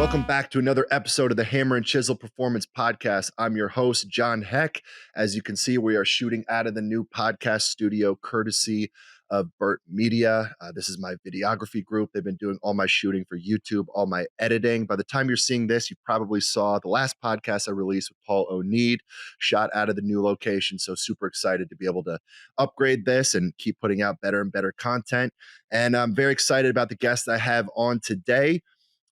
Welcome back to another episode of the Hammer and Chisel Performance Podcast. I'm your host, John Heck. As you can see, we are shooting out of the new podcast studio courtesy of Burt Media. This is my videography group. They've been doing all my shooting for YouTube, all my editing. By the time you're seeing this, you probably saw the last podcast I released with Paul O'Need, shot out of the new location. So super excited to be able to upgrade this and keep putting out better and better content. And I'm very excited about the guest I have on today.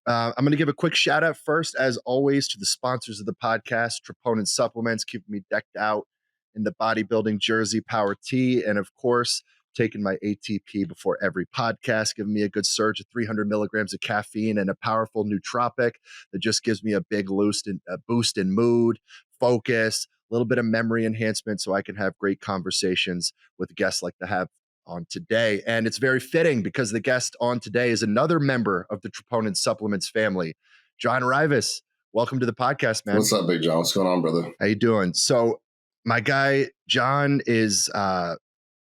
I'm going to give a quick shout out first, as always, to the sponsors of the podcast, Troponin Supplements, keeping me decked out in the bodybuilding jersey, Power T, and of course, taking my ATP before every podcast, giving me a good surge of 300 milligrams of caffeine and a powerful nootropic that just gives me a big boost in mood, focus, a little bit of memory enhancement so I can have great conversations with guests like to have on today. And it's very fitting because the guest on today is another member of the Troponin Supplements family, John Rivas. Welcome to the podcast, man. What's up, Big John? What's going on, brother? How you doing? So my guy, John, is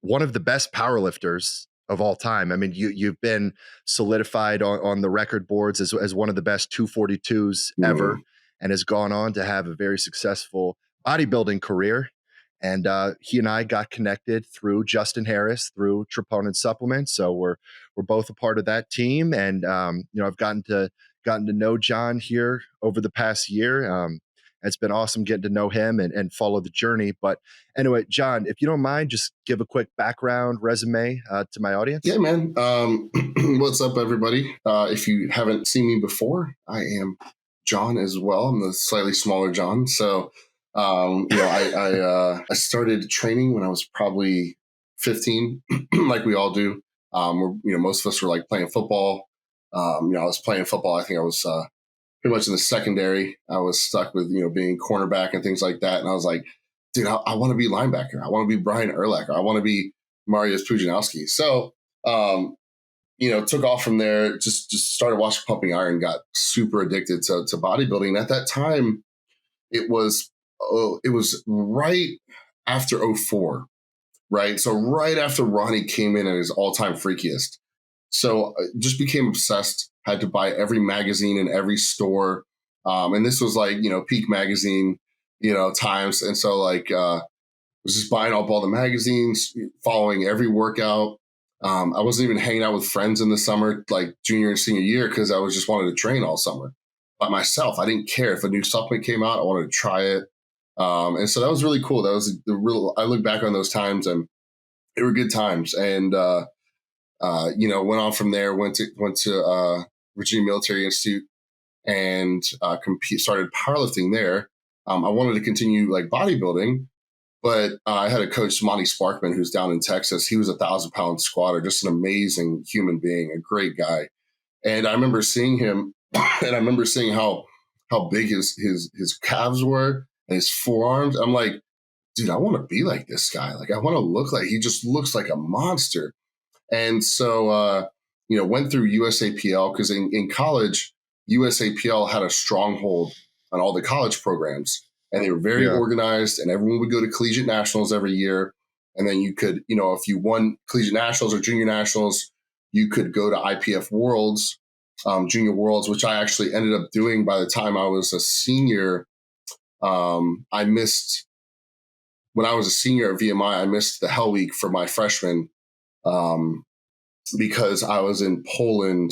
one of the best powerlifters of all time. I mean, you've been solidified on the record boards as one of the best 242s ever, and has gone on to have a very successful bodybuilding career. And he and I got connected through Justin Harris, through Troponin Supplements. So we're both a part of that team. And I've gotten to know John here over the past year. It's been awesome getting to know him and follow the journey. But anyway, John, if you don't mind, just give a quick background resume to my audience. Yeah, man. What's up, everybody? If you haven't seen me before, I am John as well. I'm the slightly smaller John. So I started training when I was probably 15, like we all do. Most of us were like playing football. I was playing football. I think I was pretty much in the secondary. I was stuck with, being cornerback and things like that. And I was like, dude, I want to be linebacker. I want to be Brian Urlacher. I want to be Mariusz Pudzianowski. So, took off from there, just started watching Pumping Iron, got super addicted to bodybuilding. And at that time, it was right after 2004, right? So right after Ronnie came in at his all-time freakiest. So just became obsessed, had to buy every magazine in every store. And this was like, peak magazine, times. And so was just buying up all the magazines, following every workout. I wasn't even hanging out with friends in the summer, like junior and senior year, because I was just wanted to train all summer by myself. I didn't care if a new supplement came out. I wanted to try it. And so that was really cool. That was I look back on those times and they were good times. And, went on from there, went to Virginia Military Institute and started powerlifting there. I wanted to continue like bodybuilding, but I had a coach, Monty Sparkman, who's down in Texas. He was 1,000-pound squatter, just an amazing human being, a great guy. And I remember seeing him and I remember seeing how big his calves were and his forearms. I'm like, dude, I want to be like this guy. Like, I want to look like, he just looks like a monster. And so, went through USAPL because in college, USAPL had a stronghold on all the college programs, and they were very organized, and everyone would go to collegiate nationals every year. And then you could, if you won collegiate nationals or junior nationals, you could go to IPF Worlds, junior worlds, which I actually ended up doing by the time I was a senior. I missed, when I was a senior at VMI, I missed the Hell Week for my freshman because I was in Poland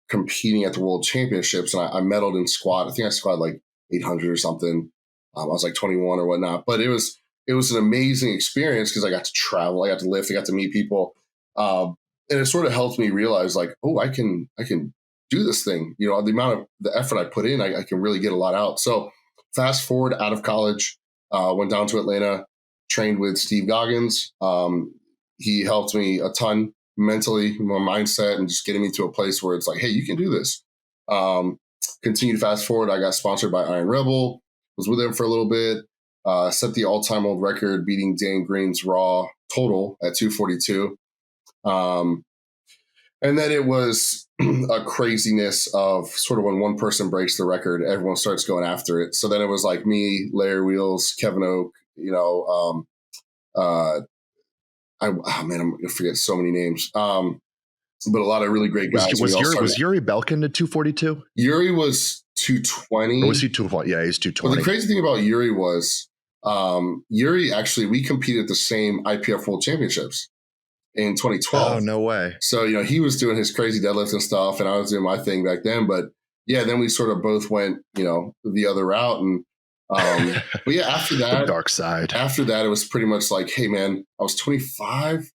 competing at the World Championships, and I medaled in squat. I think I squatted like 800 or something. I was like 21 or whatnot, but it was an amazing experience because I got to travel, I got to lift, I got to meet people. And it sort of helped me realize like, oh, I can do this thing. The amount of the effort I put in, I can really get a lot out. So fast forward out of college, went down to Atlanta, trained with Steve Goggins. He helped me a ton mentally, my mindset, and just getting me to a place where it's like, hey, you can do this. Continue to fast forward. I got sponsored by Iron Rebel, was with them for a little bit, set the all-time old record, beating Dan Green's raw total at 242. And then it was a craziness of sort of when one person breaks the record, everyone starts going after it. So then it was like me, Larry Wheels, Kevin Oak, I'm going to forget so many names. But a lot of really great guys. Was Yuri Belkin to 242? Yuri was 220. Or was he 220? Yeah, he's But the 220. crazy thing about Yuri was Yuri actually, we competed at the same IPF World Championships in 2012. Oh, no way. So, he was doing his crazy deadlifts and stuff, and I was doing my thing back then. But yeah, then we sort of both went, the other route. And but yeah, after that, the dark side. After that, it was pretty much like, hey man, I was 25,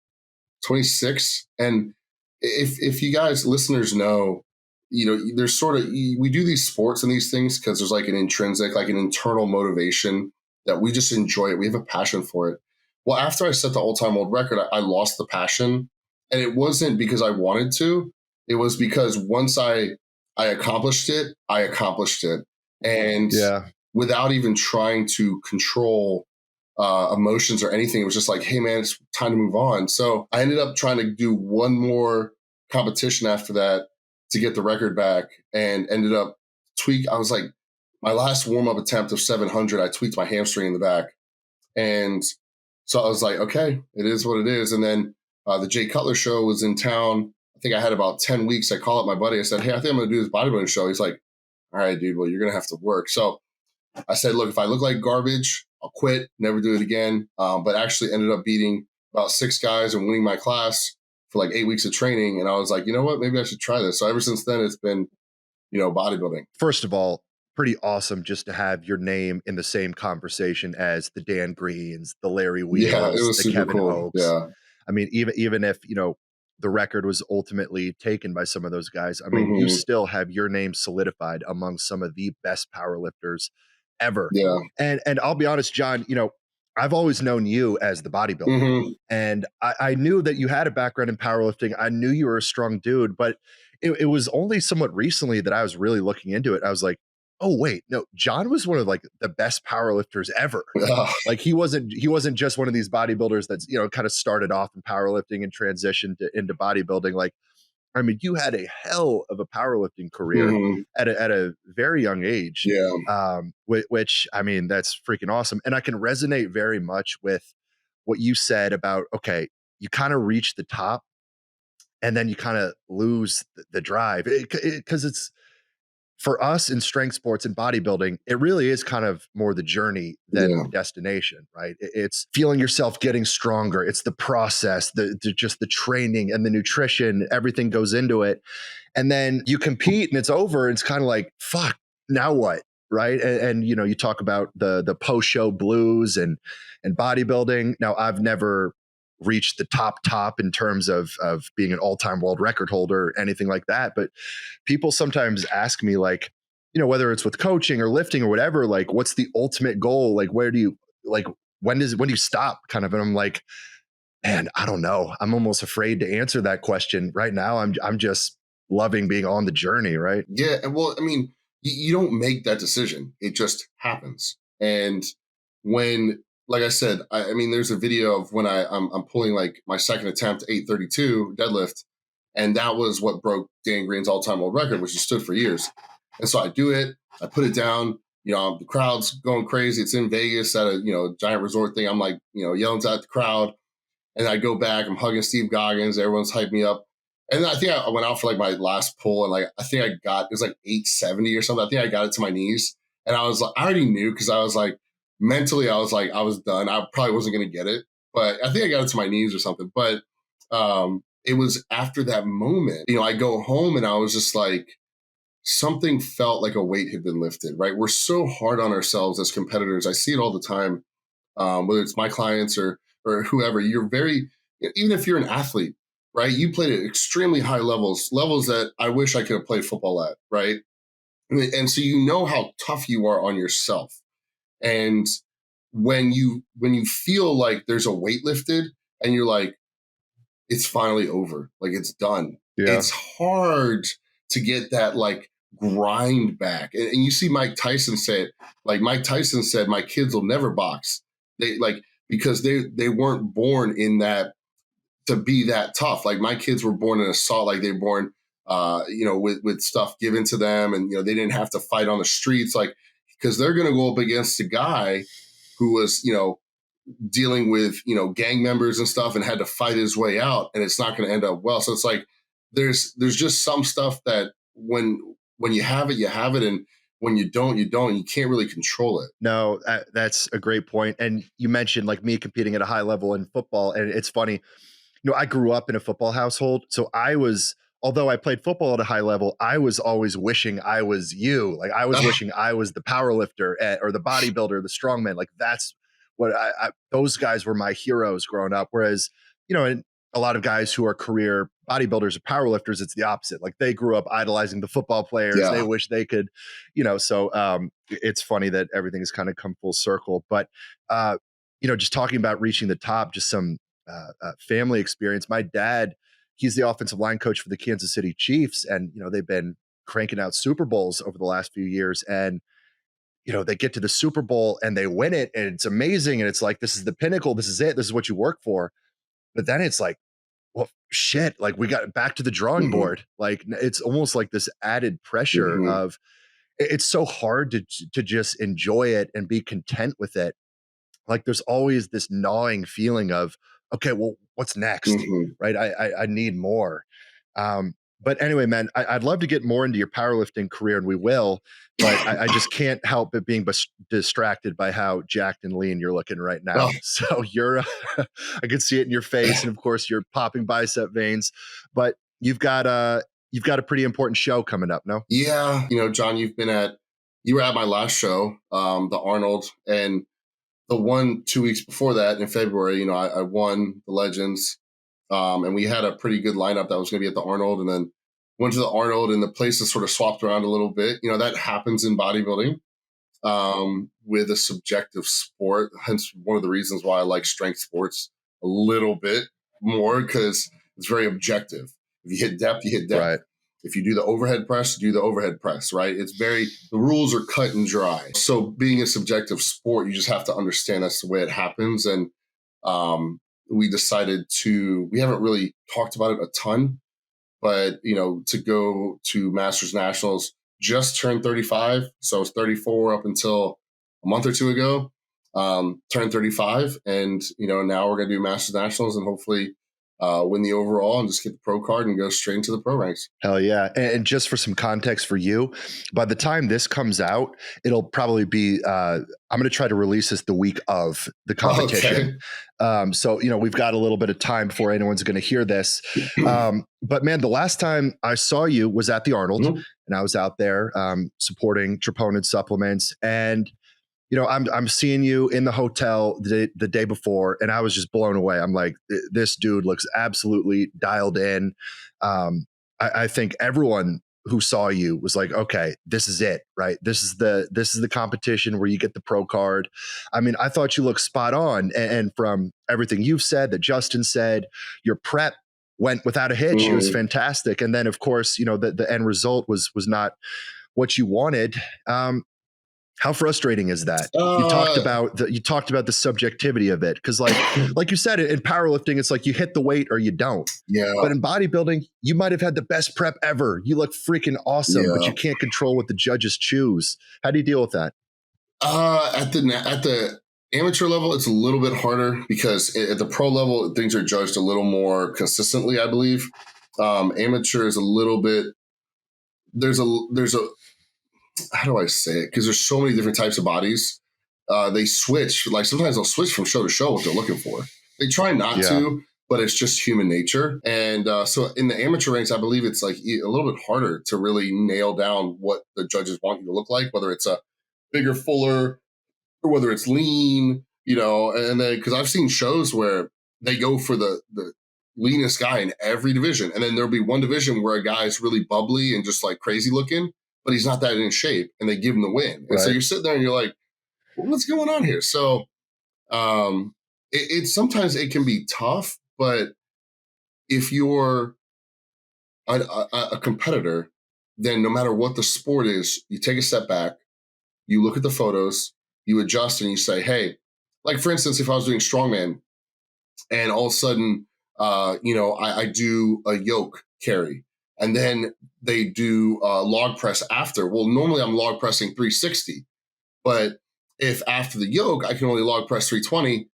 26. And if you guys listeners know, there's sort of, we do these sports and these things because there's like an intrinsic, like an internal motivation that we just enjoy it. We have a passion for it. Well, after I set the all-time world record, I lost the passion. And it wasn't because I wanted to. It was because once I accomplished it, I accomplished it. And without even trying to control emotions or anything, it was just like, hey, man, it's time to move on. So I ended up trying to do one more competition after that to get the record back, and ended up I was like, my last warm-up attempt of 700, I tweaked my hamstring in the back. And so I was like, okay, it is what it is. And then the Jay Cutler show was in town. I think I had about 10 weeks. I called up my buddy. I said, hey, I think I'm going to do this bodybuilding show. He's like, all right, dude, well, you're going to have to work. So I said, look, if I look like garbage, I'll quit, never do it again. But actually ended up beating about 6 guys and winning my class for like 8 weeks of training. And I was like, you know what, maybe I should try this. So ever since then, it's been, bodybuilding. First of all, pretty awesome just to have your name in the same conversation as the Dan Greens, the Larry Wheels, the Kevin cool. Oaks. Yeah. I mean, even if, the record was ultimately taken by some of those guys, I mean, you still have your name solidified among some of the best powerlifters ever. Yeah. And I'll be honest, John, I've always known you as the bodybuilder, and I knew that you had a background in powerlifting. I knew you were a strong dude, but it was only somewhat recently that I was really looking into it. I was like, oh wait, no, John was one of like the best powerlifters ever. Like he wasn't just one of these bodybuilders that's, kind of started off in powerlifting and transitioned into bodybuilding. Like, I mean, you had a hell of a powerlifting career at a very young age. Yeah. Which, I mean, that's freaking awesome. And I can resonate very much with what you said about, okay, you kind of reach the top and then you kind of lose the drive, because it's, for us in strength sports and bodybuilding, it really is kind of more the journey than the destination, right? It's feeling yourself getting stronger. It's the process, just the training and the nutrition, everything goes into it. And then you compete and it's over. And it's kind of like, fuck, now what? Right. And you talk about the post-show blues and bodybuilding. Now, I've never reached the top in terms of being an all-time world record holder or anything like that. But people sometimes ask me, like, whether it's with coaching or lifting or whatever, like, what's the ultimate goal? Like, where do you, like, when do you stop kind of? And I'm like, man, I don't know. I'm almost afraid to answer that question right now. I'm just loving being on the journey. Right. Yeah. And well, I mean, you don't make that decision. It just happens. And when, like I said, I mean, there's a video of when I'm pulling like my second attempt, 832 deadlift. And that was what broke Dan Green's all-time world record, which he stood for years. And so I do it, I put it down, the crowd's going crazy. It's in Vegas at a, giant resort thing. I'm like, yelling at the crowd. And I go back, I'm hugging Steve Goggins. Everyone's hyped me up. And then I think I went out for like my last pull, and like, I think it was like 870 or something. I think I got it to my knees. And I was like, I already knew, because I was like, mentally, I was like, I was done. I probably wasn't going to get it, but I think I got it to my knees or something. But it was after that moment, I go home and I was just like, something felt like a weight had been lifted, right? We're so hard on ourselves as competitors. I see it all the time, whether it's my clients or whoever. You're very, even if you're an athlete, right? You played at extremely high levels that I wish I could have played football at, right? And so how tough you are on yourself. And when you feel like there's a weight lifted and you're like, it's finally over, like it's done. Yeah. It's hard to get that like grind back. And you see Mike Tyson say it, like Mike Tyson said, my kids will never box. They because they weren't born in that, to be that tough. Like my kids were born in assault, like they were born, with stuff given to them, and they didn't have to fight on the streets, like, because they're going to go up against a guy who was, dealing with, gang members and stuff and had to fight his way out, and it's not going to end up well. So it's like, there's just some stuff that when you have it, you have it. And when you don't, you don't. You can't really control it. No, that's a great point. And you mentioned like me competing at a high level in football, and it's funny. I grew up in a football household, so although I played football at a high level, I was always wishing I was you. Like I was wishing I was the powerlifter or the bodybuilder, the strongman. Like that's what those guys were my heroes growing up. Whereas, and a lot of guys who are career bodybuilders or powerlifters, it's the opposite. Like they grew up idolizing the football players. Yeah. They wish they could, so it's funny that everything has kind of come full circle. But, just talking about reaching the top, just some family experience. My dad, he's the offensive line coach for the Kansas City Chiefs. And, they've been cranking out Super Bowls over the last few years. And, they get to the Super Bowl and they win it and it's amazing. And it's like, this is the pinnacle. This is it. This is what you work for. But then it's like, well, shit, like we got back to the drawing board. Like it's almost like this added pressure of it's so hard to just enjoy it and be content with it. Like there's always this gnawing feeling of, okay, well, what's next? Right. I need more. But anyway, man, I'd love to get more into your powerlifting career, and we will, but I just can't help but being distracted by how jacked and lean you're looking right now. So you're, I can see it in your face, and of course you're popping bicep veins, but you've got a pretty important show coming up, no? Yeah, John, you were at my last show, the Arnold, and the one 2 weeks before that in February, I won the Legends. And we had a pretty good lineup that was going to be at the Arnold, and then went to the Arnold and the places sort of swapped around a little bit. That happens in bodybuilding with a subjective sport. Hence one of the reasons why I like strength sports a little bit more, because it's very objective. If you hit depth, you hit depth. Right. If you do the overhead press, do the overhead press, right? The rules are cut and dry. So being a subjective sport, you just have to understand that's the way it happens. And we decided we haven't really talked about it a ton, but, to go to Masters Nationals, just turned 35. So I was 34 up until a month or two ago, turned 35. And, now we're going to do Masters Nationals and hopefully win the overall and just get the pro card and go straight into the pro ranks. Hell yeah. And just for some context for you, by the time this comes out, it'll probably be, I'm going to try to release this the week of the competition. Okay. So, we've got a little bit of time before anyone's going to hear this. But man, the last time I saw you was at the Arnold, and I was out there supporting Troponin supplements. And I'm seeing you in the hotel the day before, and I was just blown away. I'm like, this dude looks absolutely dialed in. I think everyone who saw you was like, okay, this is it, right? This is the competition where you get the pro card. I mean, I thought you looked spot on. And from everything you've said, that Justin said, your prep went without a hitch. It was fantastic. And then of course, the end result was not what you wanted. How frustrating is that? You talked about the subjectivity of it, because like you said, in powerlifting, it's like you hit the weight or you don't. Yeah. But in bodybuilding, you might have had the best prep ever. You look freaking awesome, but you can't control what the judges choose. How do you deal with that? At the amateur level, it's a little bit harder because at the pro level, things are judged a little more consistently, I believe. Amateur is a little bit. There's a how do I say it? Because there's so many different types of bodies. They switch. Like sometimes they'll switch from show to show what they're looking for. They try not to, but it's just human nature. And so in the amateur ranks, I believe it's like a little bit harder to really nail down what the judges want you to look like, whether it's a bigger, fuller, or whether it's lean, and then because I've seen shows where they go for the leanest guy in every division. And then there'll be one division where a guy is really bubbly and just like crazy looking, but he's not that in shape, and they give him the win. And so you're sitting there and you're like, well, what's going on here? So sometimes it can be tough, but if you're a competitor, then no matter what the sport is, you take a step back, you look at the photos, you adjust, and you say, hey, like for instance, if I was doing strongman and all of a sudden, I do a yoke carry, and then they do log press after. Well, normally I'm log pressing 360, but if after the yoke, I can only log press 320,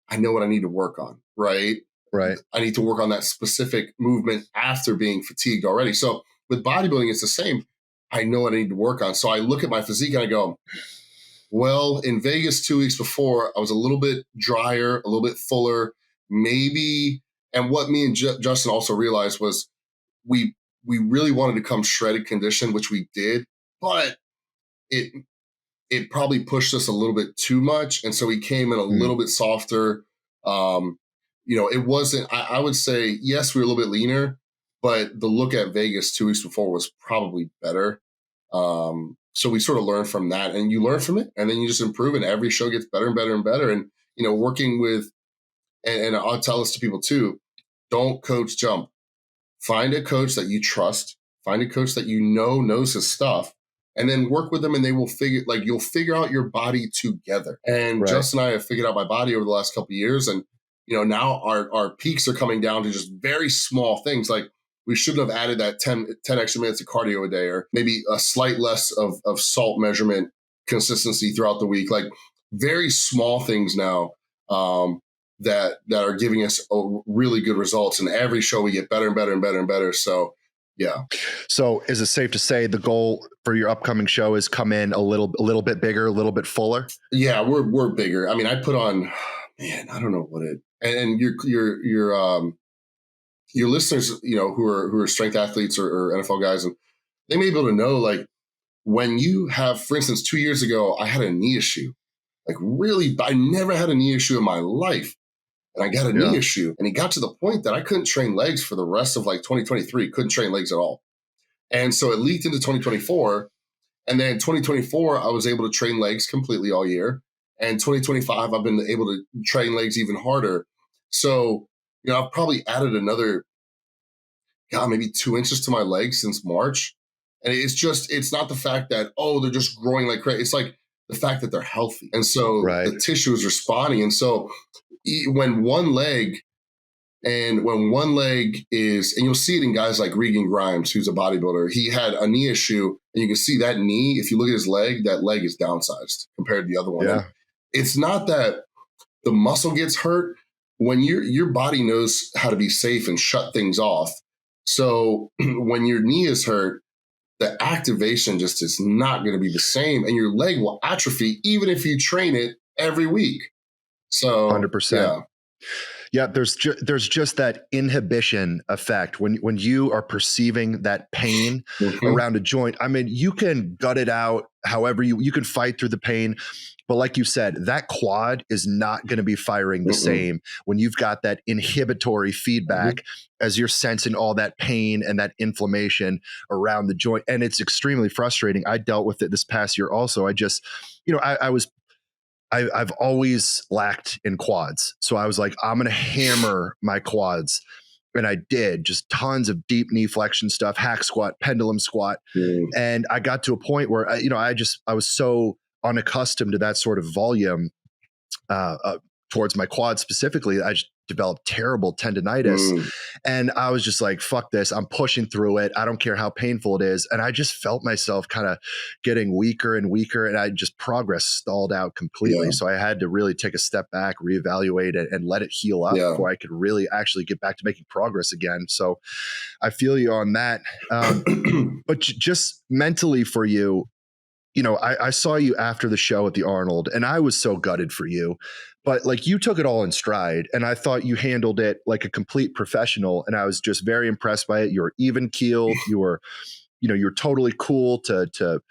I know what I need to work on, right? Right. I need to work on that specific movement after being fatigued already. So with bodybuilding, it's the same. I know what I need to work on. So I look at my physique and I go, well, in Vegas 2 weeks before, I was a little bit drier, a little bit fuller, maybe. And what me and Justin also realized was we really wanted to come shredded condition, which we did, but it probably pushed us a little bit too much. And so we came in a little bit softer. It wasn't, I would say, yes, we were a little bit leaner, but the look at Vegas 2 weeks before was probably better. So we sort of learned from that, and you learn from it, and then you just improve, and every show gets better and better and better. And, working with, and I'll tell this to people too, don't coach jump. Find a coach that you trust, find a coach that knows his stuff, and then work with them, and they will you'll figure out your body together. And Right. Justin and I have figured out my body over the last couple of years. And, now our peaks are coming down to just very small things. Like, we shouldn't have added that 10 extra minutes of cardio a day, or maybe a slight less of salt measurement consistency throughout the week. Like, very small things now that are giving us really good results. And every show we get better and better and better and better. So, yeah. So is it safe to say the goal for your upcoming show is come in a little bit bigger, a little bit fuller? Yeah, we're bigger. I mean, I put on, man, I don't know what it, and your listeners, who are strength athletes or NFL guys, and they may be able to know, like, when you have, for instance, 2 years ago, I had a knee issue. Like, really, I never had a knee issue in my life. And I got a knee issue. And it got to the point that I couldn't train legs for the rest of 2023, couldn't train legs at all. And so it leaked into 2024. And then 2024, I was able to train legs completely all year. And 2025, I've been able to train legs even harder. So, I've probably added another, maybe 2 inches to my legs since March. And it's not the fact that, they're just growing like crazy. It's like the fact that they're healthy. And so the tissue is responding. And so when one leg is, and you'll see it in guys like Regan Grimes, who's a bodybuilder, he had a knee issue, and you can see that knee, if you look at his leg, that leg is downsized compared to the other one. Yeah. It's not that the muscle gets hurt. When your body knows how to be safe and shut things off. So when your knee is hurt, the activation just is not going to be the same, and your leg will atrophy even if you train it every week. So 100%. Yeah, there's just that inhibition effect when you are perceiving that pain around a joint. I mean, you can gut it out however you can fight through the pain. But like you said, that quad is not going to be firing the same when you've got that inhibitory feedback as you're sensing all that pain and that inflammation around the joint. And it's extremely frustrating. I dealt with it this past year also. I just, I've always lacked in quads. So I was like, I'm going to hammer my quads. And I did just tons of deep knee flexion stuff, hack squat, pendulum squat. And I got to a point where, I was so unaccustomed to that sort of volume towards my quad specifically. I just developed terrible tendonitis. And I was just like, fuck this. I'm pushing through it. I don't care how painful it is. And I just felt myself kind of getting weaker and weaker. And I just progress stalled out completely. So I had to really take a step back, reevaluate it, and let it heal up before I could really actually get back to making progress again. So I feel you on that. But just mentally for you, I saw you after the show at the Arnold, and I was so gutted for you, but like, you took it all in stride, and I thought you handled it like a complete professional. And I was just very impressed by it. You were even keeled. You were totally cool to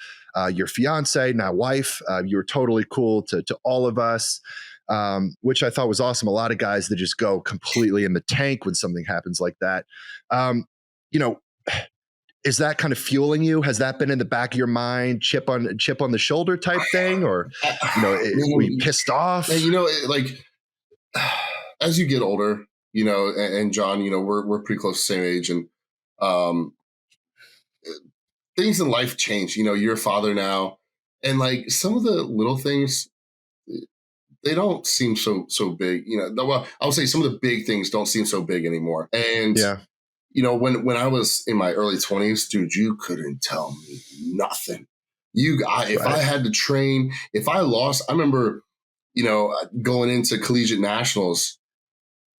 your fiance, now wife. You were totally cool to all of us, which I thought was awesome. A lot of guys that just go completely in the tank when something happens like that. Is that kind of fueling you? Has that been in the back of your mind, chip on the shoulder type thing, or were you pissed off? Like, as you get older, and John, we're pretty close to the same age, and things in life change. You're a father now, and like, some of the little things, they don't seem so big. Well, I would say some of the big things don't seem so big anymore. And when I was in my early 20s, dude, you couldn't tell me nothing. If I had to train, if I lost, I remember, going into collegiate nationals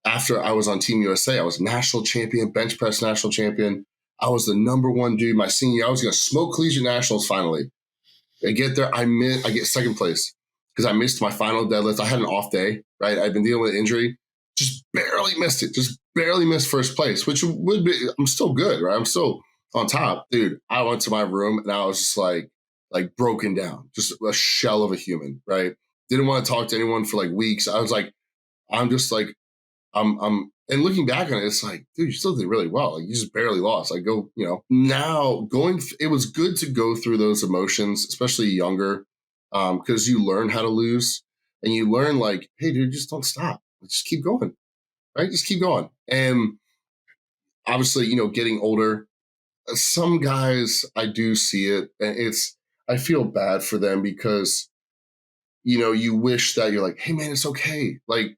after I was on Team USA. I was national champion, bench press national champion. I was the #1 dude my senior year. I was going to smoke collegiate nationals finally. I get there, I get second place because I missed my final deadlift. I had an off day, right? I've been dealing with injury, just barely missed it, just barely missed first place, which would be, I'm still good, right? I'm still on top. Dude, I went to my room and I was just like broken down, just a shell of a human, right? Didn't want to talk to anyone for like weeks. I was like, I'm just like, and looking back on it, it's like, dude, you still did really well. Like, you just barely lost. Like, it was good to go through those emotions, especially younger, because you learn how to lose and you learn like, hey, dude, just don't stop. Just keep going, right? Just keep going. And obviously, getting older, some guys, I do see it, and I feel bad for them because, you wish that you're like, hey, man, it's okay. Like,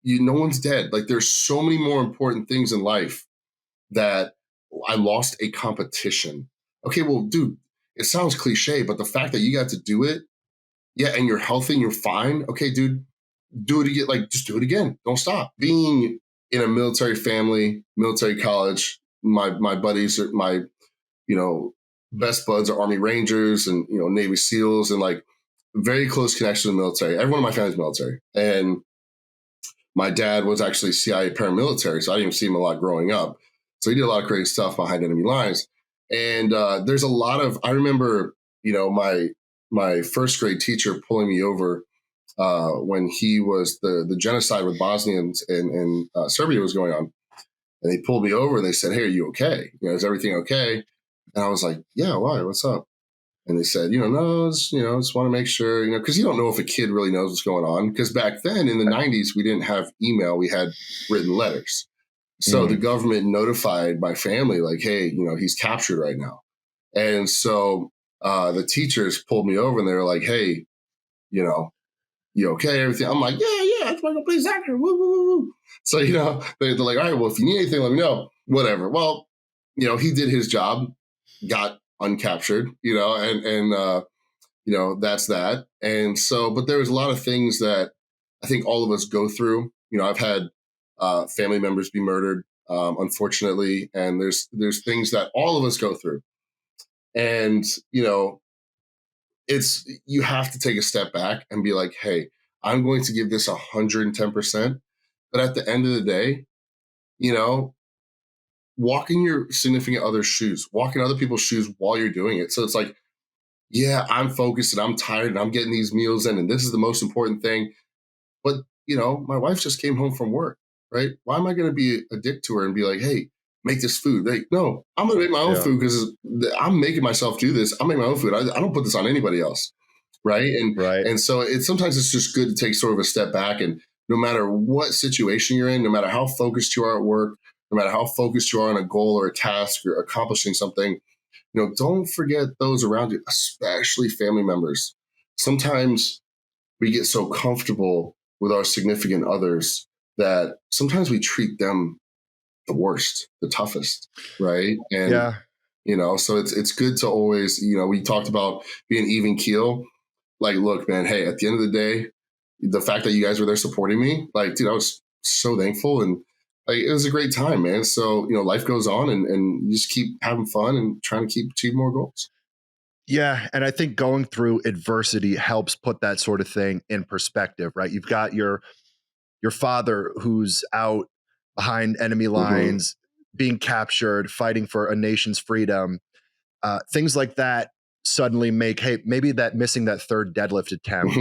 no one's dead. Like, there's so many more important things in life that I lost a competition. Okay, well, dude, it sounds cliche, but the fact that you got to do it, yeah, and you're healthy and you're fine. Okay, dude, do it again. Like, just do it again. Don't stop. Being in a military family, military college, my buddies are my, best buds are Army Rangers and, Navy SEALs and like very close connection to the military. Everyone in my family's military. And my dad was actually CIA paramilitary, so I didn't even see him a lot growing up. So he did a lot of crazy stuff behind enemy lines. And there's a lot of, I remember, my first grade teacher pulling me over when he was the genocide with Bosnians and Serbia was going on. And they pulled me over and they said, hey, are you okay? Is everything okay? And I was like, yeah, why? What's up? And they said, no, just want to make sure, because you don't know if a kid really knows what's going on. Because back then in the 90s, we didn't have email. We had written letters. So the government notified my family like, hey, he's captured right now. And so the teachers pulled me over and they were like, hey, you okay? Everything. I'm like, yeah, it's my complete soccer. Woo, woo, woo, woo. So, they're like, all right, well, if you need anything, let me know. Whatever. Well, he did his job, got uncaptured, and that's that. And so, but there was a lot of things that I think all of us go through. I've had family members be murdered, unfortunately, and there's things that all of us go through. And, you have to take a step back and be like, hey, I'm going to give this 110%. But at the end of the day, walk in your significant other's shoes, walk in other people's shoes while you're doing it. So it's like, yeah, I'm focused and I'm tired and I'm getting these meals in and this is the most important thing. But, my wife just came home from work, right? Why am I going to be a dick to her and be like, hey, make this food? Like, no, I'm going to make my own food because I'm making myself do this. I'm making my own food. I don't put this on anybody else, right? And so sometimes it's just good to take sort of a step back and no matter what situation you're in, no matter how focused you are at work, no matter how focused you are on a goal or a task or accomplishing something, don't forget those around you, especially family members. Sometimes we get so comfortable with our significant others that sometimes we treat them the worst, the toughest, right? And so it's good to always, we talked about being even keel. Like, look, man, hey, at the end of the day, the fact that you guys were there supporting me, like, dude, I was so thankful and like, it was a great time, man. So, life goes on and you just keep having fun and trying to keep achieve more goals. Yeah. And I think going through adversity helps put that sort of thing in perspective, right? You've got your father who's out behind enemy lines, being captured, fighting for a nation's freedom. Things like that suddenly make, hey, maybe that missing that third deadlift attempt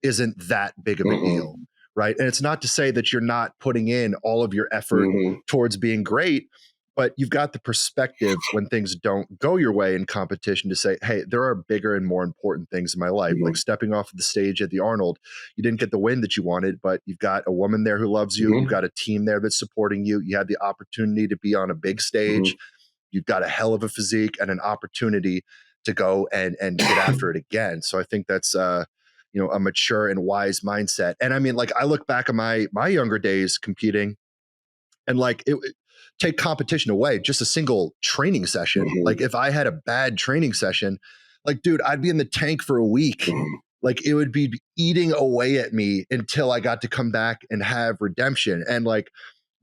isn't that big of a deal, right? And it's not to say that you're not putting in all of your effort towards being great, but you've got the perspective when things don't go your way in competition to say, hey, there are bigger and more important things in my life, like stepping off the stage at the Arnold. You didn't get the win that you wanted, but you've got a woman there who loves you. You've got a team there that's supporting you. You had the opportunity to be on a big stage. You've got a hell of a physique and an opportunity to go and get after it again. So I think that's a mature and wise mindset. And I mean, like, I look back at my younger days competing, and like, take competition away, just a single training session. Like, if I had a bad training session, like, dude, I'd be in the tank for a week. Like, it would be eating away at me until I got to come back and have redemption. And like,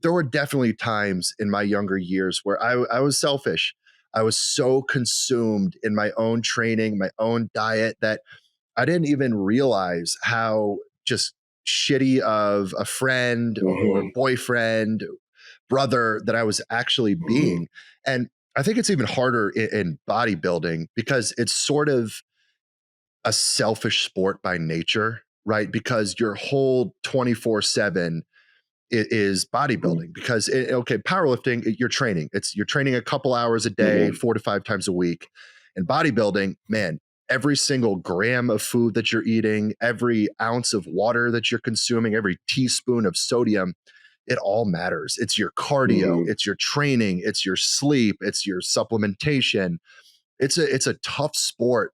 there were definitely times in my younger years where I was selfish. I was so consumed in my own training, my own diet, that I didn't even realize how just shitty of a friend or Mm-hmm. boyfriend, brother that I was actually Mm-hmm. being. And I think it's even harder in bodybuilding because it's sort of a selfish sport by nature, right? Because your whole 24/7 is bodybuilding. Because okay, powerlifting, you're training. You're training a couple hours a day, Mm-hmm. 4 to 5 times a week. And bodybuilding, man, every single gram of food that you're eating, every ounce of water that you're consuming, every teaspoon of sodium, it all matters. It's your cardio, Mm-hmm. it's your training, it's your sleep, it's your supplementation. It's a tough sport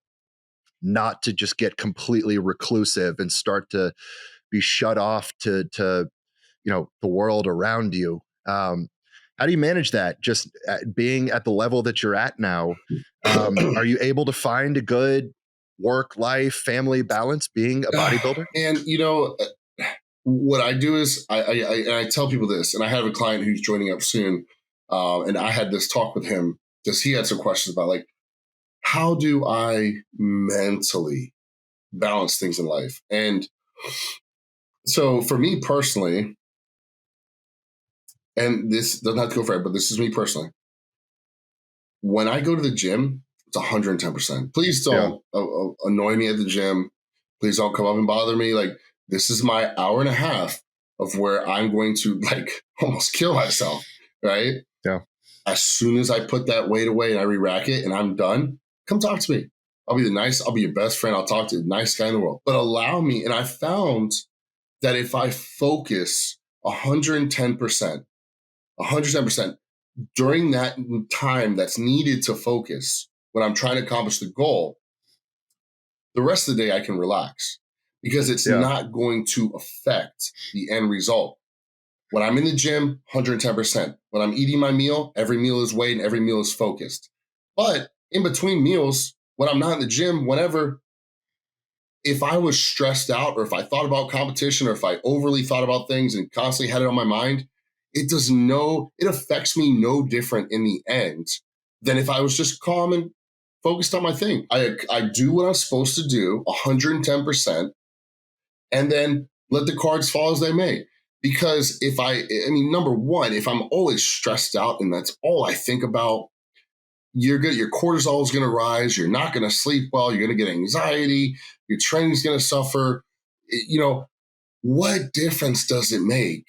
not to just get completely reclusive and start to be shut off to the world around you. How do you manage that? Just being at the level that you're at now, are you able to find a good work life family balance being a bodybuilder? And what I do is and I tell people this, and I have a client who's joining up soon, and I had this talk with him because he had some questions about like how do I mentally balance things in life, and so for me personally, and this doesn't have to go for it, but this is me personally. When I go to the gym, it's 110%. Please Yeah, don't annoy me at the gym. Please don't come up and bother me. Like, this is my hour and a half of where I'm going to like almost kill myself, right? yeah, As soon as I put that weight away and I re-rack it and I'm done, come talk to me. I'll be your best friend. I'll talk to the nice guy in the world. But allow me, and I found that if I focus 110%, 110%, during that time that's needed to focus when I'm trying to accomplish the goal, the rest of the day I can relax because it's yeah, not going to affect the end result. When I'm in the gym, 110%. When I'm eating my meal, every meal is weighed and every meal is focused. But in between meals, when I'm not in the gym, whenever, if I was stressed out or if I thought about competition or if I overly thought about things and constantly had it on my mind, it affects me no different in the end than if I was just calm and focused on my thing. I do what I'm supposed to do 110% and then let the cards fall as they may. Because number one, if I'm always stressed out and that's all I think about, your cortisol is going to rise. You're not going to sleep well. You're going to get anxiety. Your training's going to suffer. What difference does it make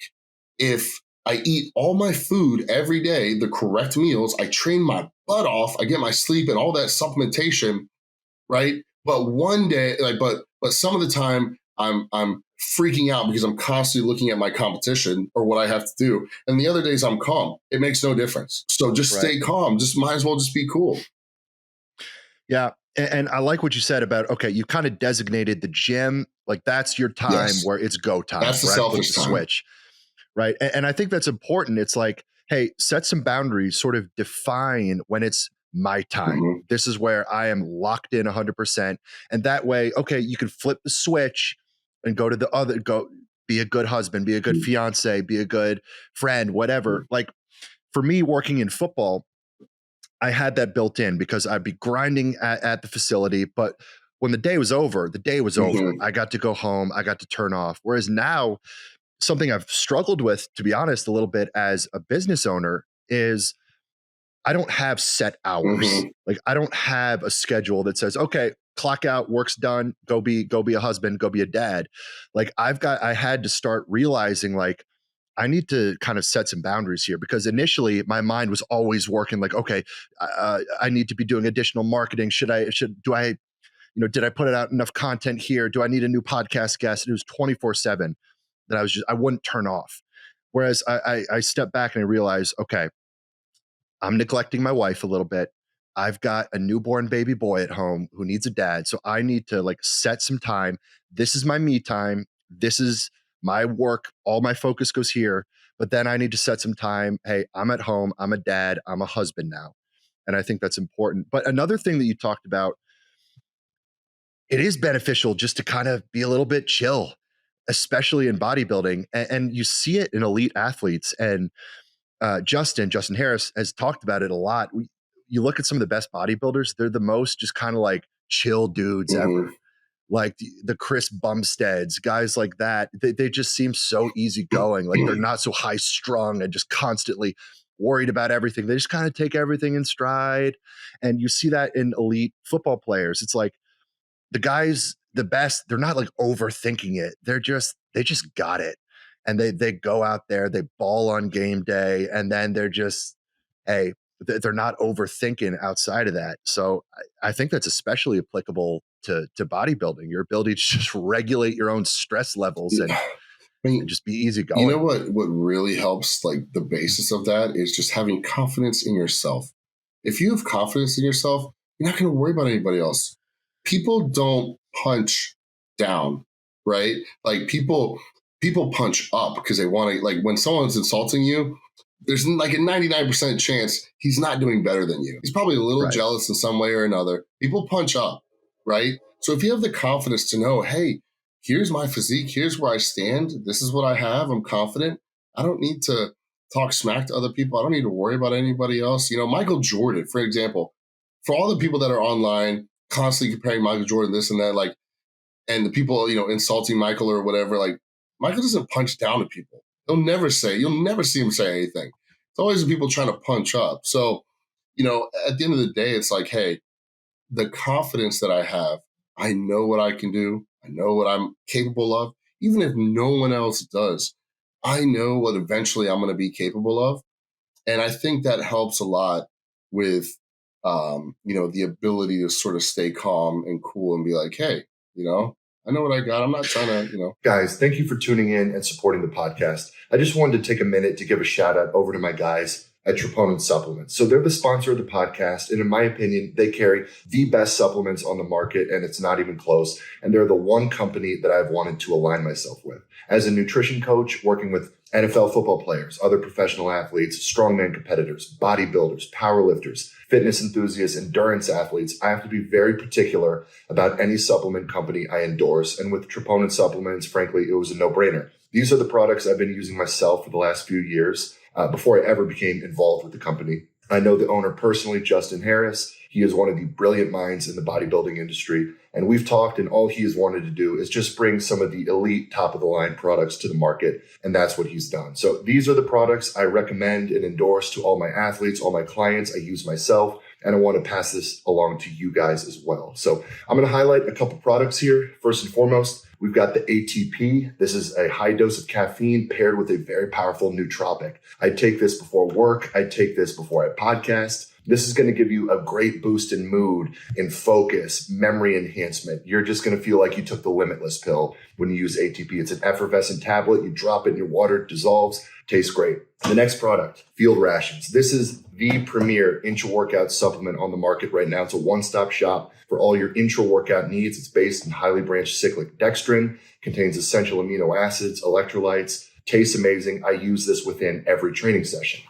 if I eat all my food every day, the correct meals, I train my butt off, I get my sleep and all that supplementation, right? But one day, but some of the time I'm freaking out because I'm constantly looking at my competition or what I have to do. And the other days I'm calm. It makes no difference. So just right. stay calm. Just might as well just be cool. Yeah. And I like what you said about, okay, you kind of designated the gym, like that's your time Yes. where it's go time, That's the where I flip selfish the time. switch. Right. And I think that's important. It's like, hey, set some boundaries, sort of define when it's my time. Mm-hmm. This is where I am locked in 100%. And that way, okay, you can flip the switch and go to the other, go be a good husband, be a good fiance, be a good friend, whatever. Like for me, working in football, I had that built in because I'd be grinding at the facility. But when the day was over, the day was over. Mm-hmm. I got to go home, I got to turn off. Whereas now, something I've struggled with, to be honest, a little bit as a business owner is I don't have set hours. Mm-hmm. Like I don't have a schedule that says, okay, clock out, work's done, go be a husband, go be a dad. Like I had to start realizing like I need to kind of set some boundaries here because initially my mind was always working like, okay, I need to be doing additional marketing. Did I put out enough content here? Do I need a new podcast guest? And it was 24/7 that I wouldn't turn off. Whereas I stepped back and I realized, okay, I'm neglecting my wife a little bit. I've got a newborn baby boy at home who needs a dad. So I need to like set some time. This is my me time. This is my work. All my focus goes here. But then I need to set some time. Hey, I'm at home. I'm a dad. I'm a husband now. And I think that's important. But another thing that you talked about, it is beneficial just to kind of be a little bit chill. especially in bodybuilding. And you see it in elite athletes. And Justin Harris has talked about it a lot. You look at some of the best bodybuilders, they're the most just kind of like chill dudes ever. Like the Chris Bumsteads, guys like that, they just seem so easygoing. Like they're not so high strung and just constantly worried about everything. They just kind of take everything in stride. And you see that in elite football players. It's like the guys, the best, they're not like overthinking it. They just got it. And they go out there, they ball on game day, and then they're just, hey, they're not overthinking outside of that. So I think that's especially applicable to bodybuilding, your ability to just regulate your own stress levels and just be easygoing. You know what really helps, like the basis of that is just having confidence in yourself. If you have confidence in yourself, you're not going to worry about anybody else. People don't punch down, right? Like people punch up because they want to, like when someone's insulting you, there's like a 99% chance he's not doing better than you. He's probably a little jealous in some way or another. People punch up, right? So if you have the confidence to know, hey, here's my physique, here's where I stand, this is what I have, I'm confident. I don't need to talk smack to other people. I don't need to worry about anybody else. You know, Michael Jordan, for example, for all the people that are online constantly comparing Michael Jordan, this and that, like, and the people, you know, insulting Michael or whatever, like Michael doesn't punch down to people. You'll never see him say anything. It's always the people trying to punch up. So, you know, at the end of the day, it's like, hey, the confidence that I have, I know what I can do. I know what I'm capable of. Even if no one else does, I know what eventually I'm going to be capable of. And I think that helps a lot with, you know, the ability to sort of stay calm and cool and be like, hey, you know, I know what I got. I'm not trying to, you know. Guys, thank you for tuning in and supporting the podcast. I just wanted to take a minute to give a shout out over to my guys at Troponin Supplements. So they're the sponsor of the podcast. And in my opinion, they carry the best supplements on the market, and it's not even close. And they're the one company that I've wanted to align myself with. As a nutrition coach working with NFL football players, other professional athletes, strongman competitors, bodybuilders, powerlifters, fitness enthusiasts, endurance athletes, I have to be very particular about any supplement company I endorse. And with Troponin Supplements, frankly, it was a no-brainer. These are the products I've been using myself for the last few years before I ever became involved with the company. I know the owner personally, Justin Harris. He is one of the brilliant minds in the bodybuilding industry. And we've talked, and all he has wanted to do is just bring some of the elite top-of-the-line products to the market. And that's what he's done. So these are the products I recommend and endorse to all my athletes, all my clients. I use myself. And I want to pass this along to you guys as well. So I'm going to highlight a couple products here. First and foremost, we've got the ATP. This is a high dose of caffeine paired with a very powerful nootropic. I take this before work. I take this before I podcast. This is going to give you a great boost in mood, in focus, memory enhancement. You're just going to feel like you took the Limitless pill when you use ATP. It's an effervescent tablet. You drop it in your water, it dissolves, tastes great. The next product, Field Rations. This is the premier intra-workout supplement on the market right now. It's a one-stop shop for all your intra-workout needs. It's based in highly branched cyclic dextrin, contains essential amino acids, electrolytes, tastes amazing. I use this within every training session.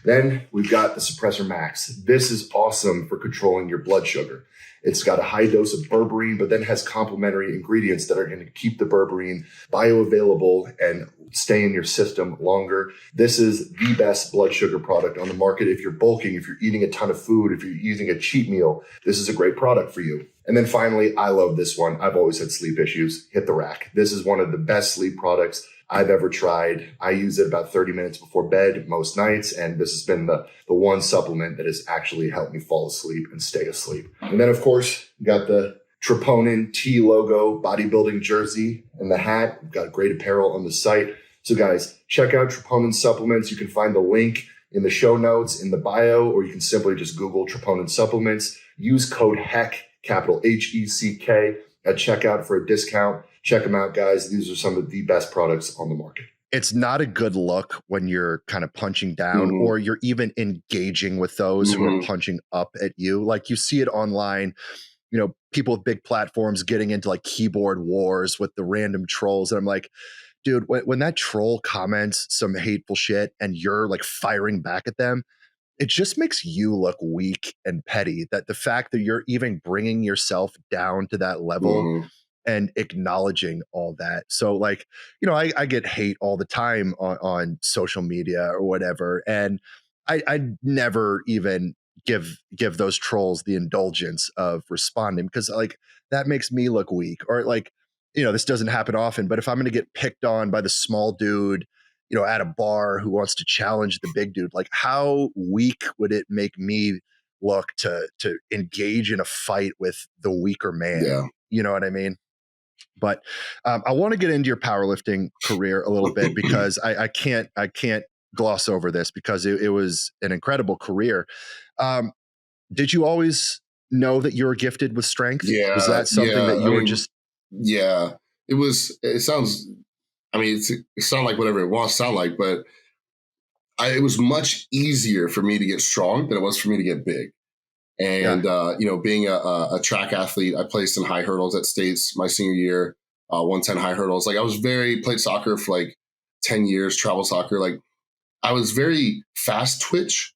Then we've got the Suppressor Max. This is awesome for controlling your blood sugar. It's got a high dose of berberine, but then has complementary ingredients that are going to keep the berberine bioavailable and stay in your system longer. This is the best blood sugar product on the market. If you're bulking, if you're eating a ton of food, if you're using a cheat meal, this is a great product for you. And then finally, I love this one. I've always had sleep issues. Hit the Rack. This is one of the best sleep products I've ever tried. I use it about 30 minutes before bed most nights, and this has been the one supplement that has actually helped me fall asleep and stay asleep. And then, of course, we got the Troponin T logo bodybuilding jersey and the hat. We've got great apparel on the site. So guys, check out Troponin Supplements. You can find the link in the show notes, in the bio, or you can simply just Google Troponin Supplements. Use code HECK, capital HECK, at checkout for a discount. Check them out, guys. These are some of the best products on the market. It's not a good look when you're kind of punching down or you're even engaging with those who are punching up at you. Like you see it online, you know, people with big platforms getting into like keyboard wars with the random trolls. And I'm like, dude, when that troll comments some hateful shit and you're like firing back at them, it just makes you look weak and petty. That the fact that you're even bringing yourself down to that level and acknowledging all that. So like, I get hate all the time on social media or whatever. And I never even give those trolls the indulgence of responding, because like that makes me look weak. Or like, this doesn't happen often, but if I'm going to get picked on by the small dude, at a bar who wants to challenge the big dude, like how weak would it make me look to engage in a fight with the weaker man? Yeah. You know what I mean? But I want to get into your powerlifting career a little bit, because I can't gloss over this, because it was an incredible career. Did you always know that you were gifted with strength? Yeah. Was that something that you were just? Yeah, it sounds, it sounds like whatever it wants to sound like, but it was much easier for me to get strong than it was for me to get big. And, being a track athlete, I placed in high hurdles at States my senior year, 110 high hurdles. Like I was played soccer for like 10 years, travel soccer. Like I was very fast twitch,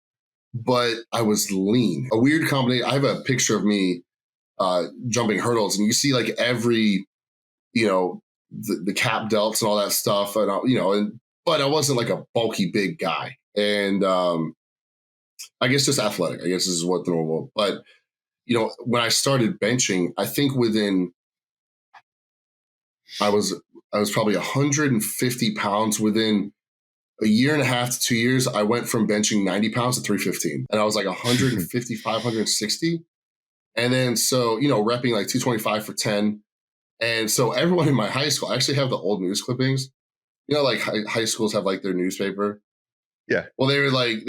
but I was lean. A weird combination. I have a picture of me jumping hurdles, and you see like every, the cap delts and all that stuff. And, but I wasn't like a bulky big guy. And, I guess just athletic, I guess this is what the normal, but when I started benching, I think I was probably 150 pounds within a year and a half to 2 years. I went from benching 90 pounds to 315, and I was like 155, 160. And then, so, repping like 225 for 10. And so everyone in my high school, I actually have the old news clippings, like high schools have like their newspaper. Yeah. Well, they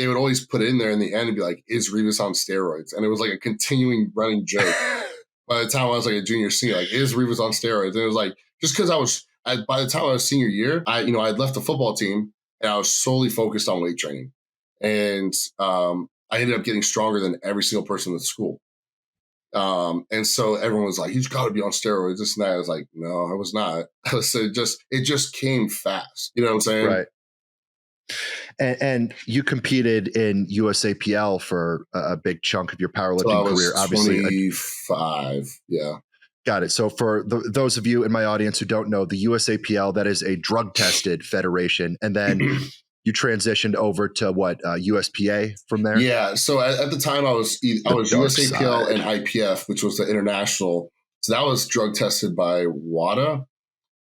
would always put it in there in the end and be like, is Rivas on steroids? And it was like a continuing running joke. By the time I was like a junior, senior, like, is Rivas on steroids? And it was like, just because by the time I was senior year, I had left the football team and I was solely focused on weight training. And I ended up getting stronger than every single person in the school. And so everyone was like, he's got to be on steroids, this and that. I was like, no, I was not. So it just came fast. You know what I'm saying? Right. And you competed in USAPL for a big chunk of your powerlifting career, obviously. 25, yeah. Got it. So for those of you in my audience who don't know, the USAPL, that is a drug-tested federation. And then you transitioned over to what, USPA from there? Yeah. So at the time I was USAPL and IPF, which was the international. So that was drug tested by WADA.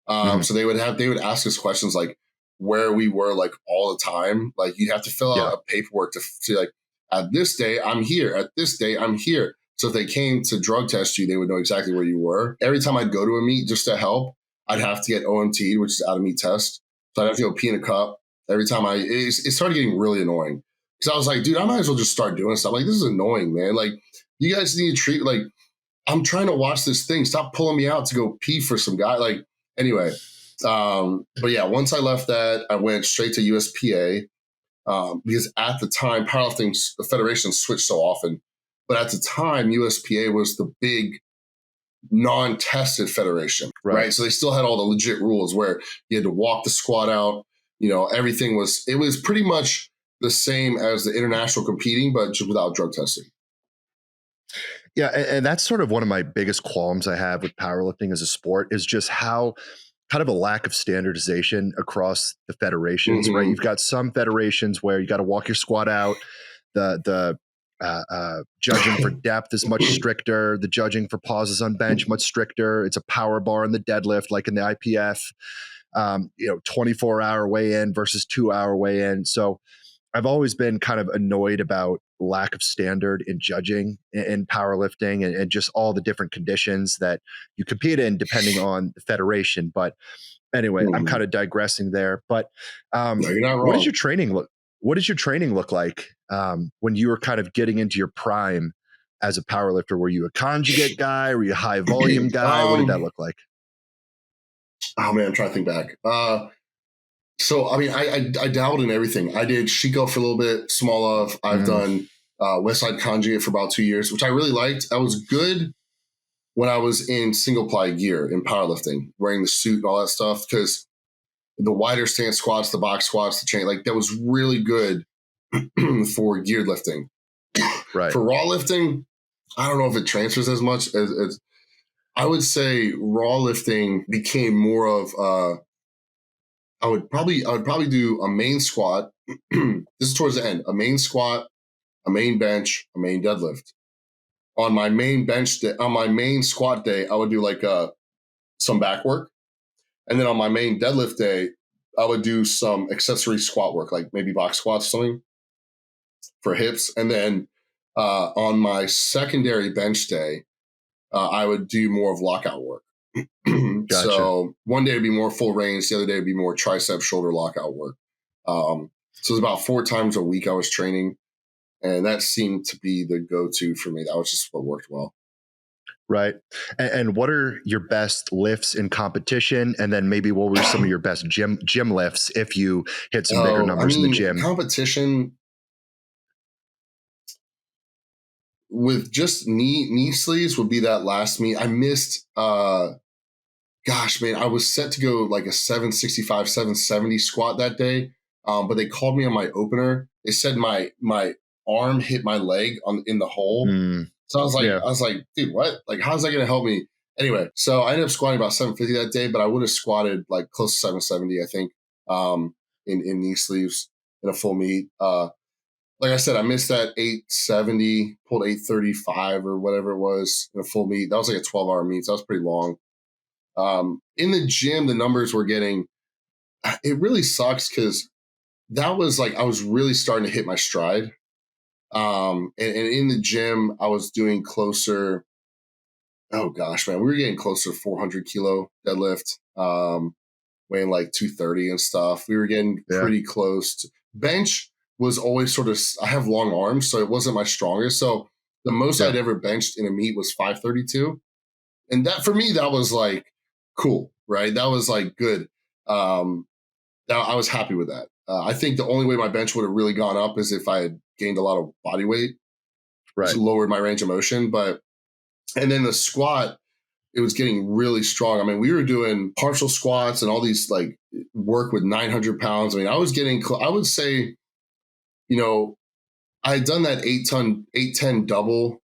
So they would ask us questions like where we were like all the time. Like you'd have to fill out a paperwork to see like, at this day I'm here, at this day I'm here. So if they came to drug test you, they would know exactly where you were. Every time I'd go to a meet just to help, I'd have to get OMT, which is out of meet test. So I'd have to go pee in a cup. Every time it started getting really annoying, because I was like, dude, I might as well just start doing stuff. Like, this is annoying, man. Like, you guys need to treat, like, I'm trying to watch this thing. Stop pulling me out to go pee for some guy. Like, anyway. But yeah, once I left that, I went straight to USPA, because at the time, powerlifting, the federation switched so often. But at the time, USPA was the big non-tested federation, right? So they still had all the legit rules where you had to walk the squat out. Everything was pretty much the same as the international competing, but just without drug testing. Yeah. And that's sort of one of my biggest qualms I have with powerlifting as a sport, is just how kind of a lack of standardization across the federations, right? You've got some federations where you got to walk your squat out. The judging for depth is much stricter. The judging for pauses on bench, much stricter. It's a power bar in the deadlift, like in the IPF. 24-hour weigh-in versus 2-hour weigh-in. So I've always been kind of annoyed about lack of standard in judging in powerlifting, and just all the different conditions that you compete in depending on the federation. But anyway, I'm kind of digressing there. But no, you're not wrong. What does your training look like when you were kind of getting into your prime as a powerlifter? Were you a conjugate guy? Were you a high volume guy? What did that look like? Oh man, I'm trying to think back. So, I mean, I dabbled in everything. I did Chico for a little bit, small of. I've done Westside Conjugate for about 2 years, which I really liked. I was good when I was in single ply gear in powerlifting, wearing the suit and all that stuff, because the wider stance squats, the box squats, the chain, like that was really good for geared lifting. Right. For raw lifting, I don't know if it transfers as much as I would say raw lifting became more of I would probably do a main squat. This is towards the end. A main squat, a main bench, a main deadlift. On my main bench day, on my main squat day, I would do like some back work. And then on my main deadlift day, I would do some accessory squat work, like maybe box squats or something for hips. And then on my secondary bench day, I would do more of lockout work. Gotcha. So one day would be more full range. The other day would be more tricep, shoulder lockout work. So it was about 4 times a week I was training. And that seemed to be the go-to for me. That was just what worked well. Right. And what are your best lifts in competition? And then maybe what were some of your best gym lifts if you hit some bigger numbers in the gym? Competition with just knee sleeves would be that last meet. I missed, gosh, man, I was set to go like a 765, 770 squat that day. But they called me on my opener. They said my arm hit my leg in the hole. So I was like, dude, what? Like, how's that going to help me? Anyway, so I ended up squatting about 750 that day, but I would have squatted like close to 770, I think, in knee sleeves in a full meet. Like I said, I missed that 870, pulled 835 or whatever it was in a full meet. That was like a 12-hour meet. So that was pretty long. In the gym, the numbers we're getting, it really sucks because that was like I was really starting to hit my stride. And in the gym, I was doing closer. Oh gosh, man, we were getting closer to 400 kilo deadlift, weighing like 230 and stuff. We were getting pretty close. Bench was always sort of. I have long arms, so it wasn't my strongest. So the most I'd ever benched in a meet was 532, and that for me that was like cool, right? That was like good. I was happy with that. I think the only way my bench would have really gone up is if I had gained a lot of body weight, which lowered my range of motion. And then the squat, it was getting really strong. I mean, we were doing partial squats and all these like work with 900 pounds. I mean, I was getting, I would say, I had done that 810 double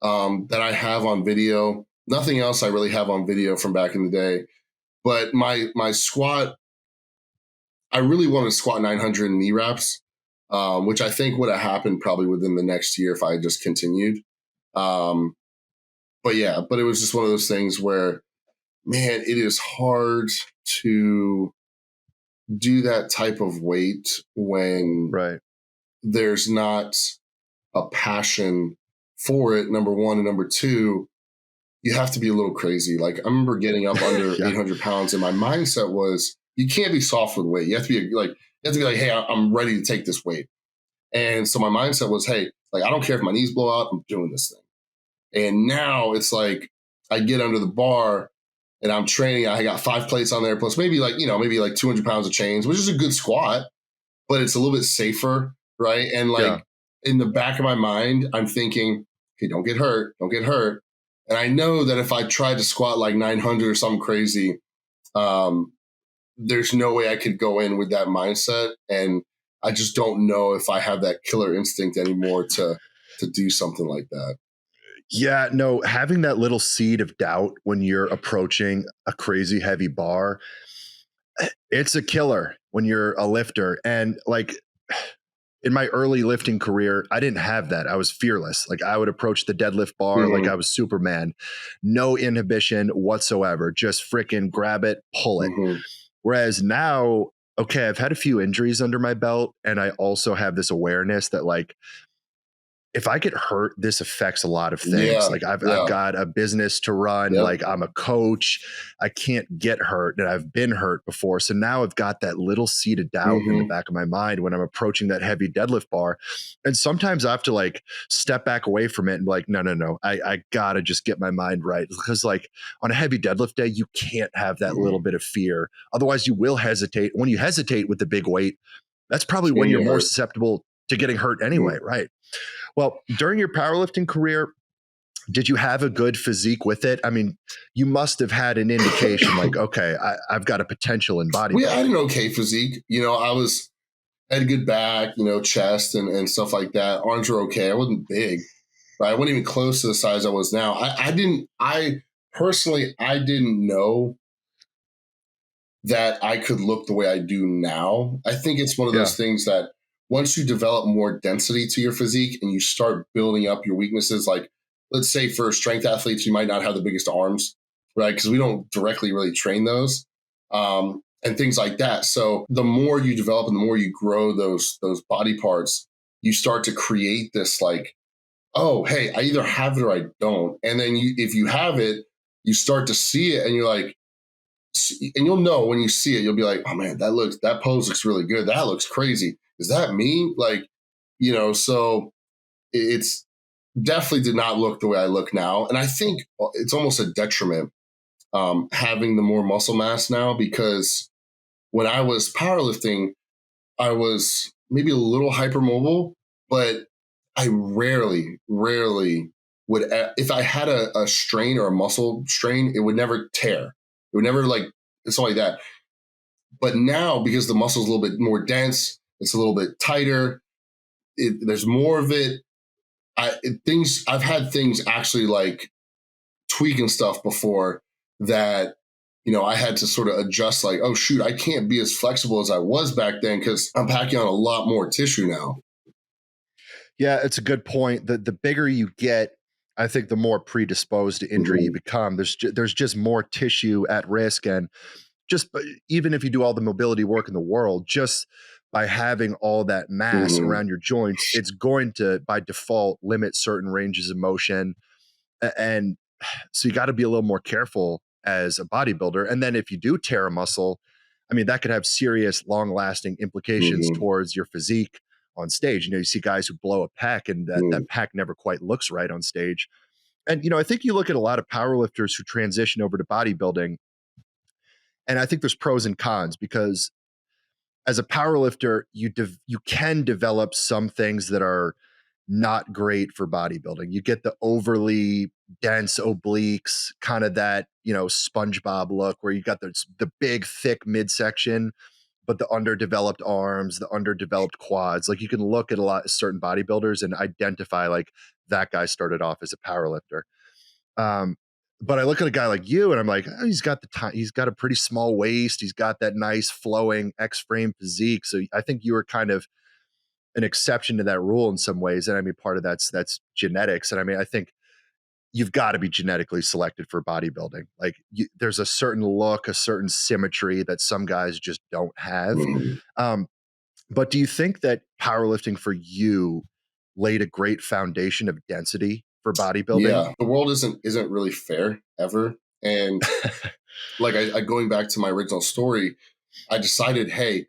that I have on video. Nothing else I really have on video from back in the day. But my squat, I really wanted to squat 900 knee reps, which I think would have happened probably within the next year if I had just continued. But it was just one of those things where, man, it is hard to do that type of weight when there's not a passion for it, number one. And number two, you have to be a little crazy. Like I remember getting up under 800 pounds and my mindset was, you can't be soft with weight. You have to be like, hey, I'm ready to take this weight. And so my mindset was, hey, like, I don't care if my knees blow out, I'm doing this thing. And now it's like, I get under the bar and I'm training. I got 5 plates on there, plus maybe like 200 pounds of chains, which is a good squat, but it's a little bit safer. Right. And like in the back of my mind, I'm thinking, okay, don't get hurt. And I know that if I tried to squat like 900 or something crazy, there's no way I could go in with that mindset. And I just don't know if I have that killer instinct anymore to do something like that. Yeah, no, having that little seed of doubt when you're approaching a crazy heavy bar, it's a killer when you're a lifter. And like in my early lifting career, I didn't have that. I was fearless. Like I would approach the deadlift bar like I was Superman, no inhibition whatsoever, just freaking grab it, pull it. Whereas now, okay, I've had a few injuries under my belt, and I also have this awareness that like, if I get hurt, this affects a lot of things. Like I've got a business to run, like I'm a coach, I can't get hurt, and I've been hurt before. So now I've got that little seed of doubt in the back of my mind when I'm approaching that heavy deadlift bar. And sometimes I have to like step back away from it and be like, no, I gotta just get my mind right. Because like on a heavy deadlift day, you can't have that little bit of fear. Otherwise you will hesitate. When you hesitate with the big weight, that's probably when you're more susceptible to getting hurt anyway, right? Well, during your powerlifting career, did you have a good physique with it? I mean, you must have had an indication like, okay, I've got a potential in bodybuilding. I had an okay physique. I had a good back, chest and stuff like that. Arms were okay. I wasn't big, but I wasn't even close to the size I was now. I personally, I didn't know that I could look the way I do now. I think it's one of Yeah. those things that once you develop more density to your physique and you start building up your weaknesses, like let's say for strength athletes, you might not have the biggest arms, right? Because we don't directly really train those and things like that. So the more you develop and the more you grow those body parts, you start to create this like, oh, hey, I either have it or I don't. And then if you have it, you start to see it and you're like, and you'll know when you see it, you'll be like, oh man, that pose looks really good. That looks crazy. Is that me? Like, so it's definitely did not look the way I look now. And I think it's almost a detriment having the more muscle mass now, because when I was powerlifting, I was maybe a little hypermobile, but I rarely would, if I had a strain or a muscle strain, it would never tear. It would never like, it's not like that. But now, because the muscle is a little bit more dense, it's a little bit tighter, there's more of it. I've had things actually like tweaking stuff before that, I had to sort of adjust like, oh shoot, I can't be as flexible as I was back then because I'm packing on a lot more tissue now. Yeah, it's a good point. The bigger you get, I think the more predisposed to injury you become. There's just more tissue at risk, and just even if you do all the mobility work in the world, just by having all that mass around your joints, it's going to by default limit certain ranges of motion. And so you got to be a little more careful as a bodybuilder. And then if you do tear a muscle, I mean, that could have serious long lasting implications towards your physique on stage. You see guys who blow a pec and that pec never quite looks right on stage. And, I think you look at a lot of powerlifters who transition over to bodybuilding, and I think there's pros and cons, because as a powerlifter, you can develop some things that are not great for bodybuilding. You get the overly dense obliques, kind of that, SpongeBob look where you got the big, thick midsection, but the underdeveloped arms, the underdeveloped quads. Like you can look at a lot of certain bodybuilders and identify like that guy started off as a powerlifter. But I look at a guy like you and I'm like, oh, he's got a pretty small waist. He's got that nice flowing X-frame physique. So I think you were kind of an exception to that rule in some ways. And I mean, part of that's genetics. And I mean, I think you've got to be genetically selected for bodybuilding. Like there's a certain look, a certain symmetry that some guys just don't have. But do you think that powerlifting for you laid a great foundation of density for bodybuilding? Yeah, the world isn't really fair ever. And like I going back to my original story, I decided, hey,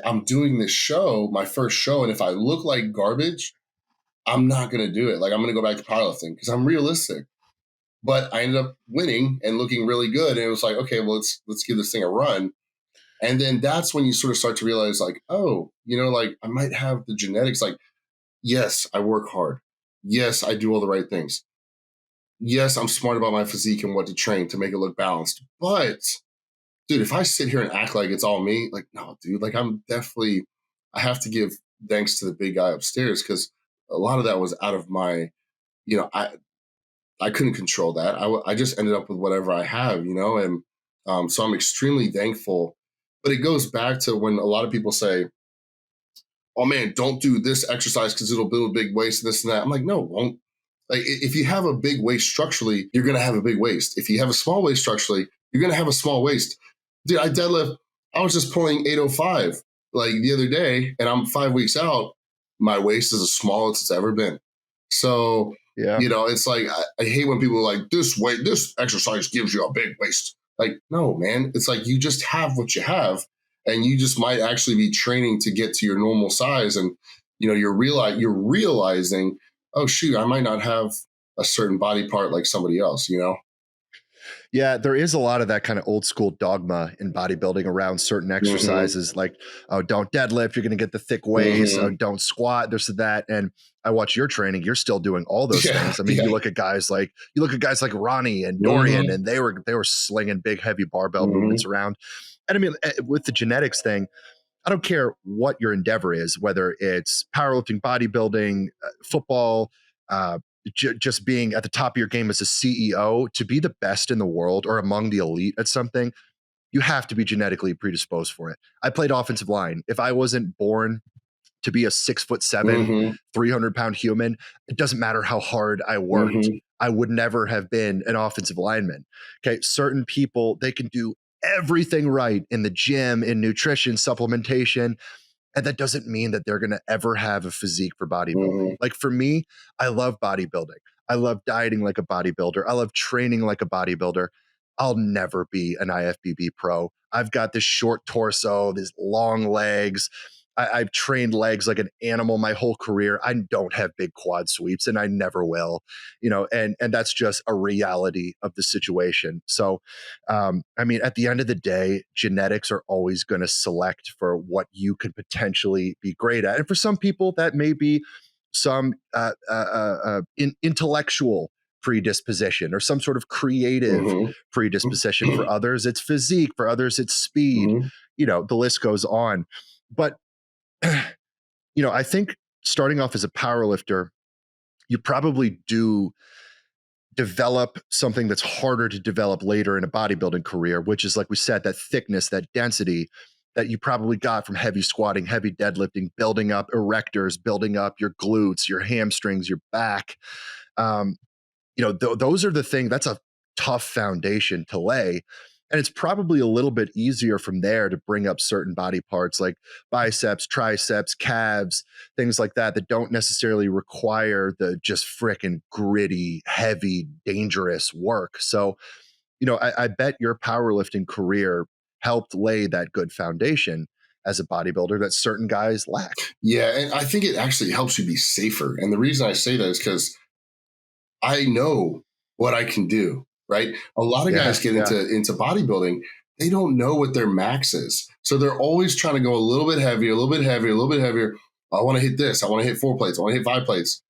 I'm doing this show, my first show, and if I look like garbage, I'm not going to do it. Like I'm going to go back to powerlifting because I'm realistic. But I ended up winning and looking really good, and it was like, okay, well let's give this thing a run. And then that's when you sort of start to realize, like, oh, like I might have the genetics. Like, yes, I work hard. Yes, I do all the right things. Yes, I'm smart about my physique and what to train to make it look balanced. But dude, if I sit here and act like it's all me, like, no, dude, like I have to give thanks to the big guy upstairs, because a lot of that was out of my, I couldn't control that. I just ended up with whatever I have, and so I'm extremely thankful. But it goes back to when a lot of people say, oh man, don't do this exercise because it'll build a big waist, this and that. I'm like, no, it won't. Like if you have a big waist structurally, you're going to have a big waist. If you have a small waist structurally, you're going to have a small waist. Dude, I was just pulling 805 like the other day, and I'm 5 weeks out. My waist is as small as it's ever been. So, yeah, it's like, I hate when people are like, this exercise gives you a big waist. Like, no, man, it's like, you just have what you have, and you just might actually be training to get to your normal size. And, you're realizing, oh shoot, I might not have a certain body part like somebody else, Yeah, there is a lot of that kind of old school dogma in bodybuilding around certain exercises, like, oh, don't deadlift, you're going to get the thick waist. Oh, don't squat, this and that. And I watch your training, you're still doing all those things. I mean, you look at guys like Ronnie and Dorian, and they were slinging big, heavy barbell movements around. And I mean, with the genetics thing, I don't care what your endeavor is, whether it's powerlifting, bodybuilding, football, just being at the top of your game as a CEO, to be the best in the world or among the elite at something, you have to be genetically predisposed for it. I played offensive line. If I wasn't born to be a 6'7", 300-pound human, it doesn't matter how hard I worked. I would never have been an offensive lineman. Okay. Certain people, they can do everything right in the gym, in nutrition, supplementation. And that doesn't mean that they're going to ever have a physique for bodybuilding. Like for me, I love bodybuilding. I love dieting like a bodybuilder. I love training like a bodybuilder. I'll never be an IFBB pro. I've got this short torso, these long legs. I've trained legs like an animal my whole career. I don't have big quad sweeps and I never will, and that's just a reality of the situation. So, I mean, at the end of the day, genetics are always going to select for what you could potentially be great at. And for some people, that may be some intellectual predisposition or some sort of creative predisposition. For others, it's physique. For others, it's speed. The list goes on. But I think starting off as a powerlifter, you probably do develop something that's harder to develop later in a bodybuilding career, which is, like we said, that thickness, that density that you probably got from heavy squatting, heavy deadlifting, building up erectors, building up your glutes, your hamstrings, your back. Those are the things. That's a tough foundation to lay. And it's probably a little bit easier from there to bring up certain body parts like biceps, triceps, calves, things like that don't necessarily require the just frickin' gritty, heavy, dangerous work. So, I bet your powerlifting career helped lay that good foundation as a bodybuilder that certain guys lack. Yeah, and I think it actually helps you be safer. And the reason I say that is because I know what I can do. Right. A lot of guys get into bodybuilding. They don't know what their max is. So they're always trying to go a little bit heavier, a little bit heavier, a little bit heavier. I want to hit this. I want to hit 4 plates. I want to hit 5 plates.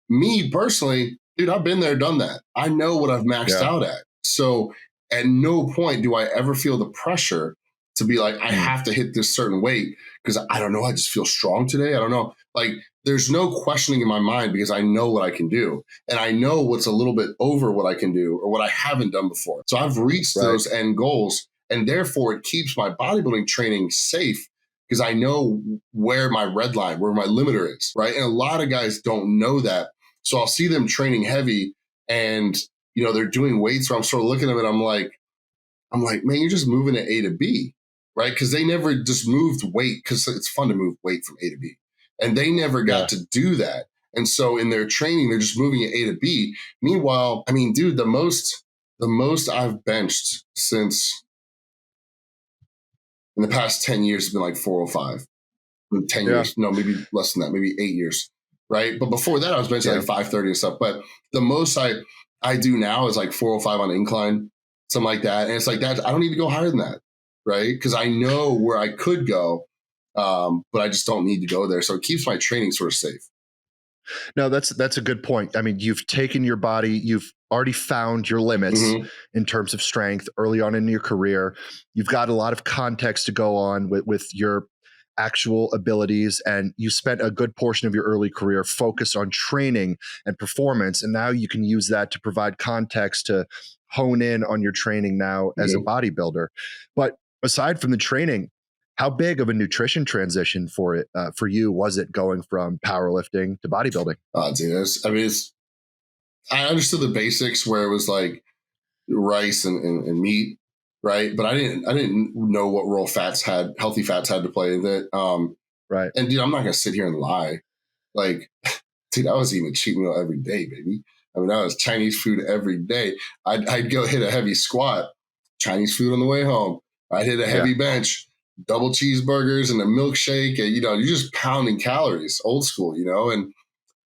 Me personally, dude, I've been there, done that. I know what I've maxed out at. So at no point do I ever feel the pressure to be like, I have to hit this certain weight because I don't know. I just feel strong today. I don't know. Like, there's no questioning in my mind because I know what I can do. And I know what's a little bit over what I can do or what I haven't done before. So I've reached those end goals. And therefore, it keeps my bodybuilding training safe because I know where my red line, where my limiter is. Right. And a lot of guys don't know that. So I'll see them training heavy and, they're doing weights where I'm sort of looking at them and I'm like, man, you're just moving at A to B. Right. Because they never just moved weight because it's fun to move weight from A to B. And they never got to do that. And so in their training, they're just moving at A to B. Meanwhile, I mean, dude, the most I've benched since in the past 10 years has been like 405. 10 years. No, maybe less than that, maybe 8 years. Right. But before that, I was benching like 530 and stuff. But the most I do now is like 405 on incline, something like that. And it's like that. I don't need to go higher than that. Right. Because I know where I could go. But I just don't need to go there. So it keeps my training sort of safe. No, that's a good point. I mean, you've taken your body, you've already found your limits in terms of strength early on in your career. You've got a lot of context to go on with your actual abilities, and you spent a good portion of your early career focused on training and performance. And now you can use that to provide context to hone in on your training now as a bodybuilder. But aside from the training, how big of a nutrition transition for you was it going from powerlifting to bodybuilding? Dude, I understood the basics where it was like rice and meat, right? But I didn't know what role healthy fats had to play in it. Right. And dude, I'm not gonna sit here and lie. Like, dude, I was eating a cheat meal every day, baby. I mean, I was Chinese food every day. I'd go hit a heavy squat, Chinese food on the way home. I'd hit a heavy bench, double cheeseburgers and a milkshake. And, you're just pounding calories, old school, and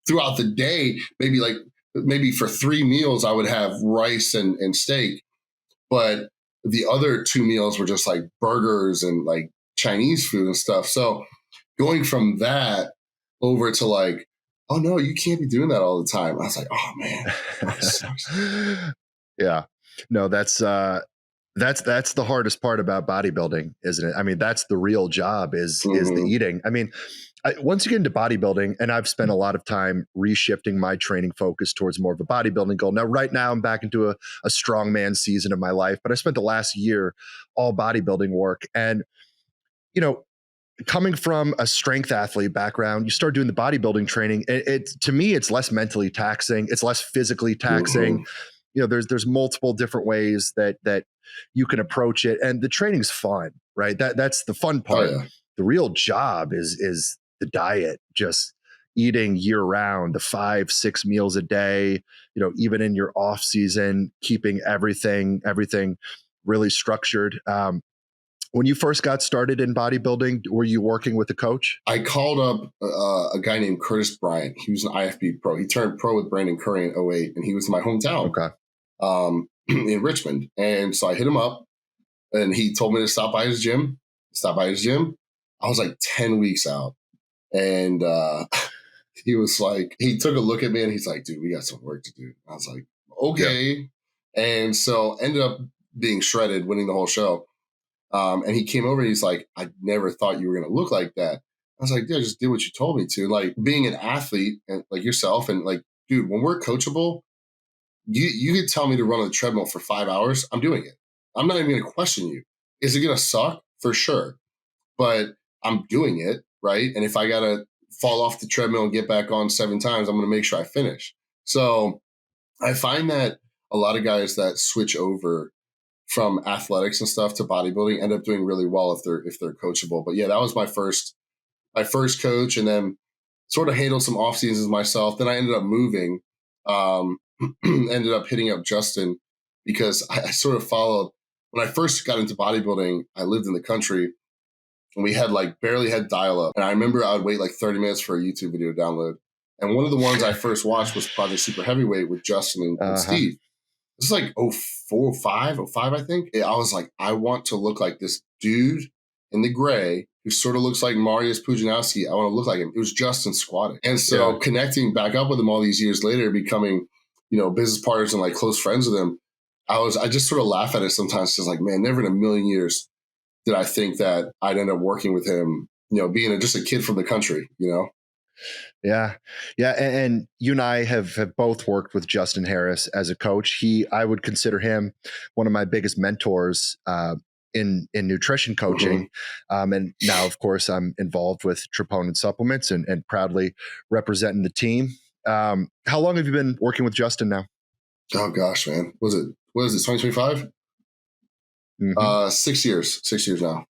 throughout the day, maybe for 3 meals, I would have rice and steak. But the other 2 meals were just like burgers and like Chinese food and stuff. So going from that over to like, oh no, you can't be doing that all the time. I was like, oh man, that sucks. Yeah, no, that's the hardest part about bodybuilding, isn't it? I mean, that's the real job is the eating. I mean, once you get into bodybuilding, and I've spent a lot of time reshifting my training focus towards more of a bodybuilding goal. Now, right now, I'm back into a strongman season of my life, but I spent the last year all bodybuilding work. And, you know, coming from a strength athlete background, you start doing the bodybuilding training. To me, it's less mentally taxing. It's less physically taxing. You know, there's multiple different ways that you can approach it, and the training's fun, right? That's the fun part. Oh, yeah. The real job is the diet, just eating year round, the 5-6 meals a day, you know, even in your off season, keeping everything really structured. When you first got started in bodybuilding, were you working with a coach? I called up a guy named Curtis Bryant. He was an IFBB pro. He turned pro with Brandon Curry in 2008, and he was in my hometown in Richmond. And so I hit him up, and he told me to stop by his gym. I was like 10 weeks out. And he was like, he took a look at me, and he's like, dude, we got some work to do. I was like, okay. Yeah. And so ended up being shredded, winning the whole show. And he came over and he's like, I never thought you were going to look like that. I was like, yeah, just did what you told me to. Like, being an athlete and like yourself, and like, dude, when we're coachable, you could tell me to run on the treadmill for 5 hours. I'm doing it. I'm not even going to question you. Is it going to suck? For sure. But I'm doing it, right? And if I got to fall off the treadmill and get back on 7 times, I'm going to make sure I finish. So I find that a lot of guys that switch over from athletics and stuff to bodybuilding end up doing really well if they're coachable. But yeah, that was my first coach, and then sort of handled some off seasons myself. Then I ended up moving, ended up hitting up Justin because I sort of followed. When I first got into bodybuilding, I lived in the country, and we had like barely had dial up. And I remember I would wait like 30 minutes for a YouTube video to download. And one of the ones I first watched was Project Super Heavyweight with Justin and Steve. This is like 04, 05, I think. I was like, I want to look like this dude in the gray who sort of looks like Mariusz Pudzianowski. I want to look like him. It was Justin squatting. And so connecting back up with him all these years later, becoming, you know, business partners and like close friends with him, I just sort of laugh at it sometimes. Because like, man, never in a million years did I think that I'd end up working with him, you know, being just a kid from the country, you know? Yeah. And you and I have both worked with Justin Harris as a coach. I would consider him one of my biggest mentors in nutrition coaching. And now, of course, I'm involved with Troponin Supplements and proudly representing the team. How long have you been working with Justin now? Oh gosh, man. What is it, 2025? 6 years. 6 years now.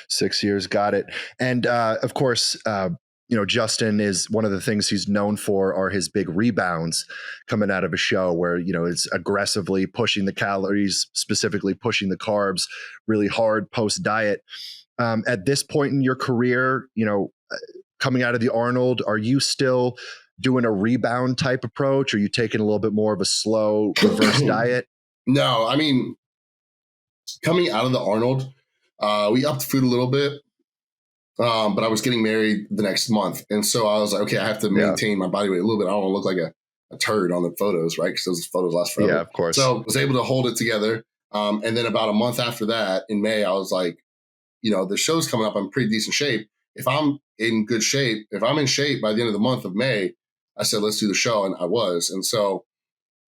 6 years. Got it. And of course, you know, Justin is one of the things he's known for are his big rebounds coming out of a show where, you know, it's aggressively pushing the calories, specifically pushing the carbs really hard post diet. At this point in your career, you know, coming out of the Arnold, are you still doing a rebound type approach? Or are you taking a little bit more of a slow reverse diet? No, I mean, coming out of the Arnold, we upped food a little bit. But I was getting married the next month. And so I was like, okay, I have to maintain my body weight a little bit. I don't want to look like a turd on the photos, right? Because those photos last forever. Yeah, of course. So I was able to hold it together. And then about a month after that, in May, I was like, you know, the show's coming up. I'm in pretty decent shape. If I'm in good shape, if I'm in shape by the end of the month of May, I said, let's do the show. And I was. And so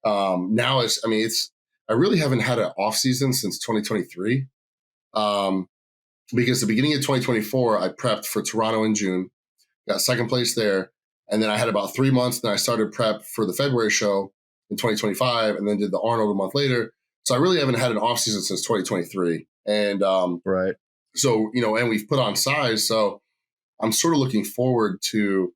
now I really haven't had an off season since 2023. Because the beginning of 2024, I prepped for Toronto in June, got second place there. And then I had about 3 months. Then I started prep for the February show in 2025 and then did the Arnold a month later. So I really haven't had an off season since 2023. And right. So, you know, and we've put on size. So I'm sort of looking forward to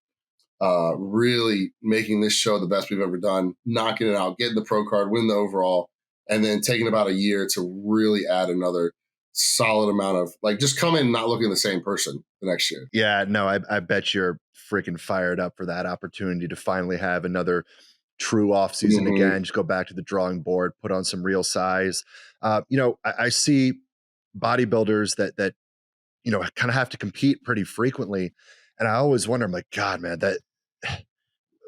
really making this show the best we've ever done, knocking it out, getting the pro card, win the overall, and then taking about a year to really add another solid amount of like just come in not looking the same person the next year. Yeah, no, I bet you're freaking fired up for that opportunity to finally have another true off season again. Just go back to the drawing board, put on some real size. You know, I see bodybuilders that you know kind of have to compete pretty frequently, and I always wonder, I'm like, God, man,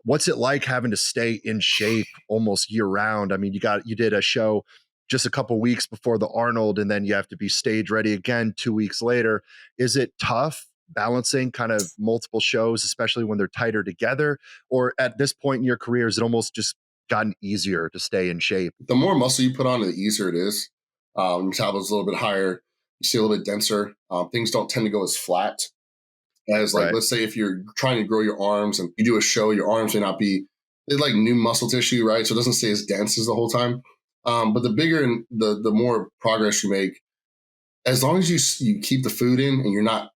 what's it like having to stay in shape almost year round? I mean, you did a show just a couple weeks before the Arnold, and then you have to be stage ready again 2 weeks later. Is it tough balancing kind of multiple shows, especially when they're tighter together? Or at this point in your career, has it almost just gotten easier to stay in shape? The more muscle you put on, the easier it is. Metabolism's a little bit higher. You see a little bit denser. Things don't tend to go as flat as, like, Right. let's say if you're trying to grow your arms and you do a show, your arms may not be, they're like new muscle tissue, right? So it doesn't stay as dense as the whole time. But the bigger and the more progress you make, as long as you keep the food in and you're not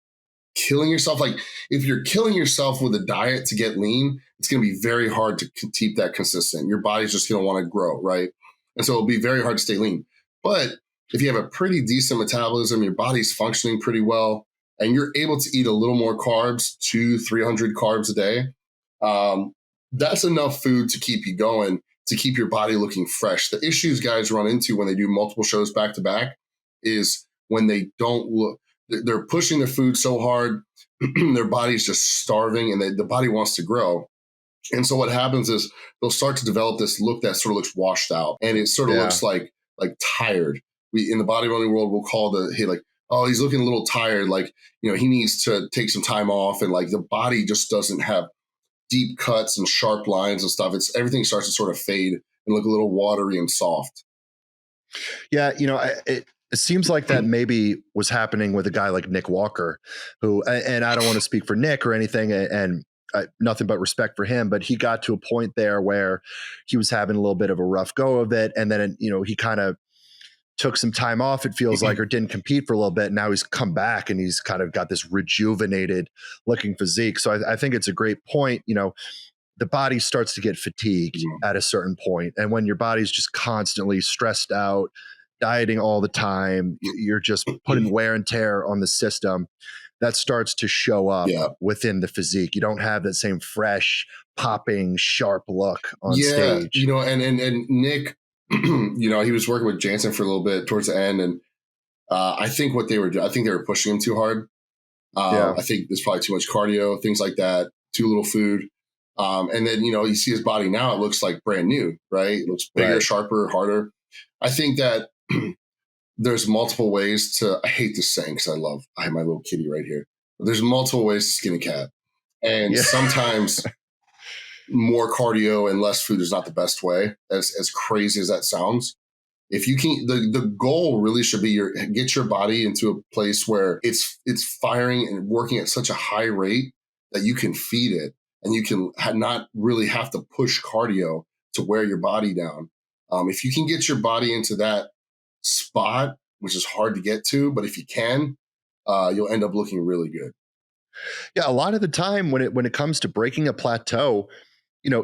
killing yourself. Like, if you're killing yourself with a diet to get lean, it's going to be very hard to keep that consistent. Your body's just going to want to grow, right? And so it'll be very hard to stay lean. But if you have a pretty decent metabolism, your body's functioning pretty well, and you're able to eat a little more carbs, 200-300 carbs a day, that's enough food to keep you going, to keep your body looking fresh. The issues guys run into when they do multiple shows back to back is when they don't look, they're pushing their food so hard, their body's just starving, and the body wants to grow. And so what happens is they'll start to develop this look that sort of looks washed out, and it sort of looks like tired. We in the bodybuilding world we'll call like, oh, he's looking a little tired, like, he needs to take some time off, and like the body just doesn't have deep cuts and sharp lines and stuff. It's everything starts to sort of fade and look a little watery and soft. Yeah, it seems like that maybe was happening with a guy like Nick Walker, who, and I don't want to speak for Nick or anything, and nothing but respect for him, but he got to a point there where he was having a little bit of a rough go of it. And then, he kind of took some time off, it feels like, or didn't compete for a little bit. Now he's come back and he's kind of got this rejuvenated looking physique. So I think it's a great point. The body starts to get fatigued at a certain point. And when your body's just constantly stressed out, dieting all the time, you're just putting wear and tear on the system. That starts to show up within the physique. You don't have that same fresh, popping, sharp look on stage. And Nick, he was working with Jansen for a little bit towards the end, and I think what they were doing, I think they were pushing him too hard. I think there's probably too much cardio, things like that, too little food. And then, you see his body now, it looks like brand new, right? It looks bigger, sharper, harder. I think that there's multiple ways I hate this saying because I have my little kitty right here. But there's multiple ways to skin a cat. And sometimes more cardio and less food is not the best way, as crazy as that sounds. If you can, the goal really should be get your body into a place where it's firing and working at such a high rate that you can feed it and you can not really have to push cardio to wear your body down. If you can get your body into that spot, which is hard to get to, but if you can, you'll end up looking really good. Yeah, a lot of the time when it comes to breaking a plateau,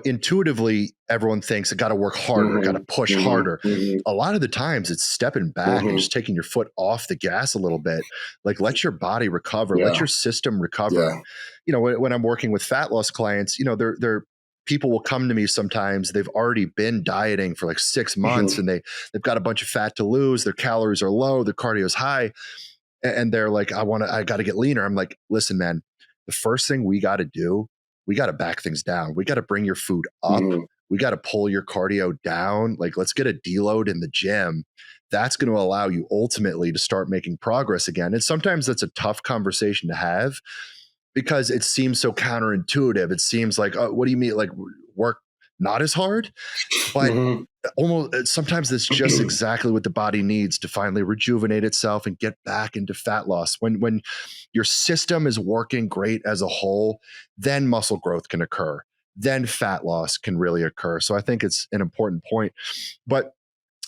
intuitively everyone thinks I got to work harder, got to push harder. A lot of the times it's stepping back and just taking your foot off the gas a little bit. Like, let your body recover, let your system recover. When I'm working with fat loss clients, they're people will come to me sometimes. They've already been dieting for like 6 months and they've got a bunch of fat to lose. Their calories are low, their cardio is high. And they're like, I got to get leaner. I'm like, listen, man, the first thing we got to do, we got to back things down. We got to bring your food up. We got to pull your cardio down. Like, let's get a deload in the gym. That's going to allow you ultimately to start making progress again. And sometimes that's a tough conversation to have because it seems so counterintuitive. It seems like, oh, what do you mean? Like, work not as hard? But almost sometimes that's just exactly what the body needs to finally rejuvenate itself and get back into fat loss. When your system is working great as a whole, then muscle growth can occur. Then fat loss can really occur. So I think it's an important point. But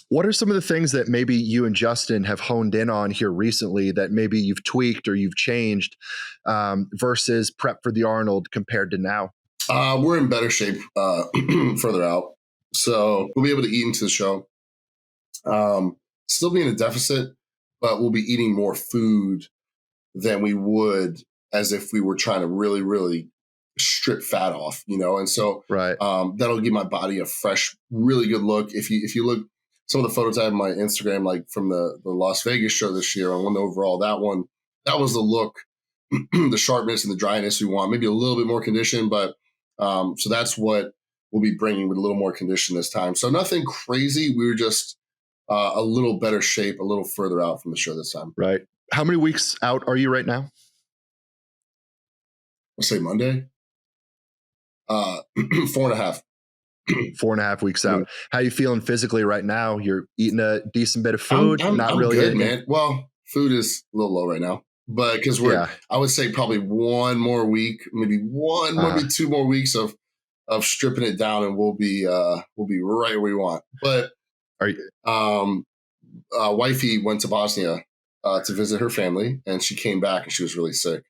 what are some of the things that maybe you and Justin have honed in on here recently that maybe you've tweaked or you've changed versus prep for the Arnold compared to now? We're in better shape further out. So we'll be able to eat into the show. Still be in a deficit, but we'll be eating more food than we would as if we were trying to really, really strip fat off, And so that'll give my body a fresh, really good look. If you look, some of the photos I have on my Instagram, like from the Las Vegas show this year, I won the overall. That was the look, the sharpness and the dryness we want. Maybe a little bit more condition, but so that's what we'll be bringing with a little more condition this time. So nothing crazy. We were just a little better shape, a little further out from the show this time. Right. How many weeks out are you right now? let's say Monday, 4.5. 4.5 weeks out. Mm. How you feeling physically right now? You're eating a decent bit of I'm food, I'm not I'm really good, anything. man. Well, food is a little low right now, but because Yeah. I would say probably one more week, maybe Uh-huh. 2 more weeks of stripping it down, and we'll be right where we want. But Are you, um, wifey went to Bosnia to visit her family, and she came back and she was really sick.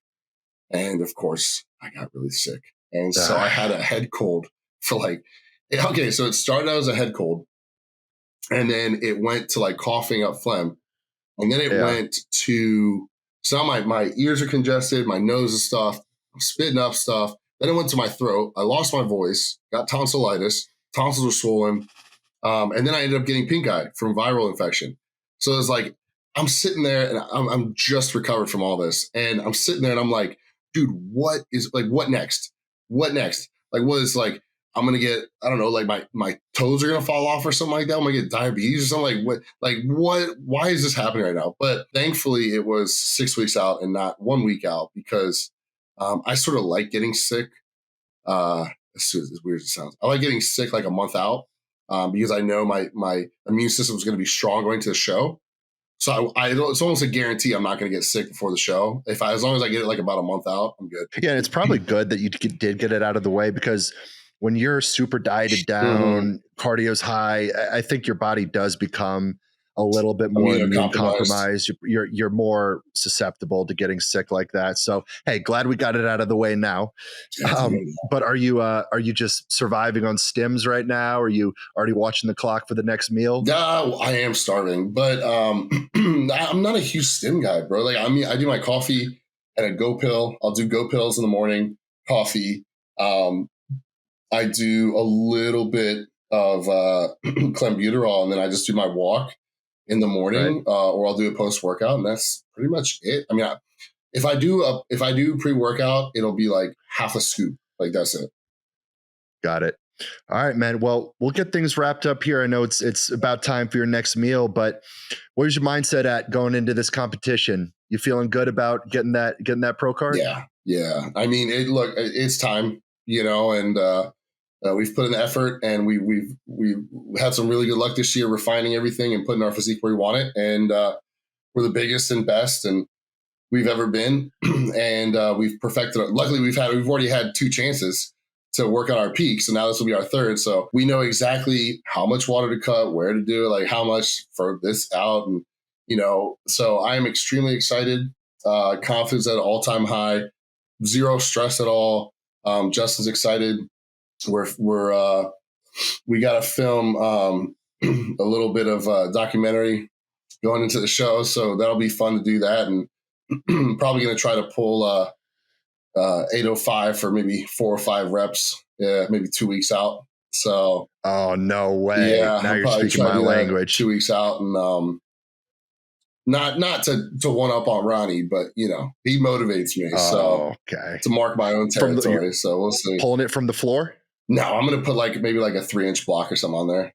And of course, I got really sick, and so I had a head cold for like. Okay, so it started out as a head cold, and then it went to like coughing up phlegm. And then it yeah. went to, so now my ears are congested, my nose is stuffed, I'm spitting up stuff. Then it went to my throat. I lost my voice, got tonsillitis, tonsils were swollen. And then I ended up getting pink eye from viral infection. So it's like, I'm sitting there and I'm just recovered from all this. And I'm sitting there and I'm like, dude, what next? What next? Like, what is like, I'm going to get, I don't know, like my toes are going to fall off or something like that. I'm going to get diabetes or something why is this happening right now? But thankfully it was 6 weeks out and not 1 week out because I sort of like getting sick. As weird as it sounds, I like getting sick like a month out because I know my immune system is going to be strong going to the show. So it's almost a guarantee I'm not going to get sick before the show. As long as I get it like about a month out, I'm good. Yeah, and it's probably good that you did get it out of the way, because when you're super dieted down, cardio's high, I think your body does become a little bit more immune Immunocompromised. compromised. You're more susceptible to getting sick like that. So hey, glad we got it out of the way now. But are you just surviving on stims right now? Are you already watching the clock for the next meal? I am starving, but I'm not a huge stim guy, bro. Like, I mean, I do my coffee and a go pill. I'll do go pills in the morning, coffee. I do a little bit of clenbuterol, and then I just do my walk in the Right. morning, or I'll do a post workout, and that's pretty much it. I mean, if I do pre workout, it'll be like half a scoop. Like, that's it. Got it. All right, man. Well, we'll get things wrapped up here. I know it's about time for your next meal, but where's your mindset at going into this competition? You feeling good about getting that pro card? Yeah. I mean, it's time, and we've put in the effort, and we've had some really good luck this year refining everything and putting our physique where we want it, and we're the biggest and best and we've ever been, and we've perfected it. Luckily, we've already had 2 chances to work on our peak, so now this will be our 3rd. So we know exactly how much water to cut, where to do it, like how much for this out, and So I am extremely excited. Confidence at an all-time high, zero stress at all. Justin's excited. We got to film a little bit of documentary going into the show, so that'll be fun to do that, and probably going to try to pull 805 for maybe 4 or 5 reps, maybe 2 weeks out. So, oh no way! Yeah, Now I'll you're probably speaking try my to do language. 2 weeks out, and not to one up on Ronnie, but he motivates me. So Okay. to mark my own territory. So we'll see. Pulling it from the floor? No, I'm going to put maybe a 3-inch block or something on there.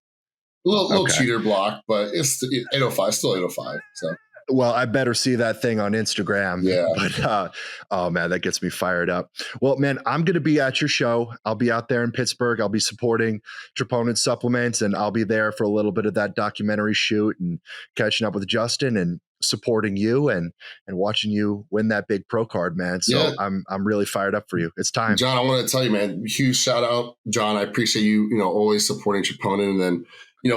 A little cheater block, but it's 805, still 805. So. Well, I better see that thing on Instagram. Yeah. But oh man, that gets me fired up. Well, man, I'm going to be at your show. I'll be out there in Pittsburgh. I'll be supporting Troponin Supplements, and I'll be there for a little bit of that documentary shoot and catching up with Justin and supporting you and watching you win that big pro card, man. So I'm really fired up for you. It's time. John, I want to tell you, man, huge shout out, John. I appreciate you, always supporting Troponin, and then,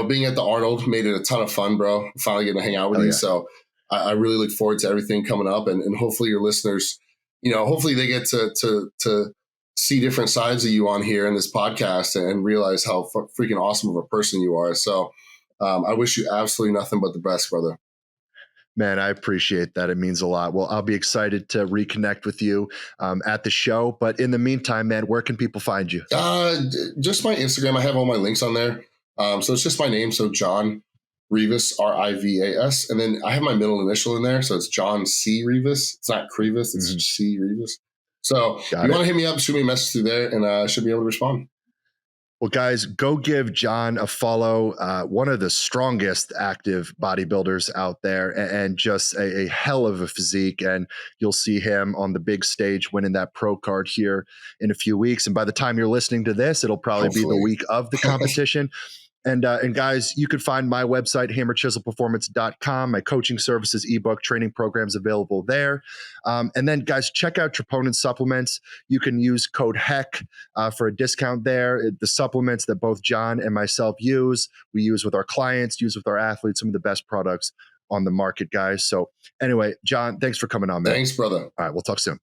being at the Arnold made it a ton of fun, bro. Finally getting to hang out with you. So I really look forward to everything coming up, and hopefully your listeners, hopefully they get to see different sides of you on here in this podcast and realize how freaking awesome of a person you are. So I wish you absolutely nothing but the best, brother. Man, I appreciate that. It means a lot. Well, I'll be excited to reconnect with you at the show. But in the meantime, man, where can people find you? Just my Instagram. I have all my links on there. So it's just my name. So John Rivas, Rivas. And then I have my middle initial in there. So it's John C. Rivas. It's not Crevas. It's C. Rivas. So if you want to hit me up, shoot me a message through there, and I should be able to respond. Well, guys, go give John a follow. One of the strongest active bodybuilders out there, and just a hell of a physique. And you'll see him on the big stage winning that pro card here in a few weeks. And by the time you're listening to this, it'll probably be the week of the competition. And guys, you can find my website, hammerchiselperformance.com, my coaching services, ebook, training programs available there. And then, guys, check out Troponin Supplements. You can use code HECK for a discount there. The supplements that both John and myself use, we use with our clients, use with our athletes, some of the best products on the market, guys. So anyway, John, thanks for coming on, man. Thanks, brother. All right, we'll talk soon.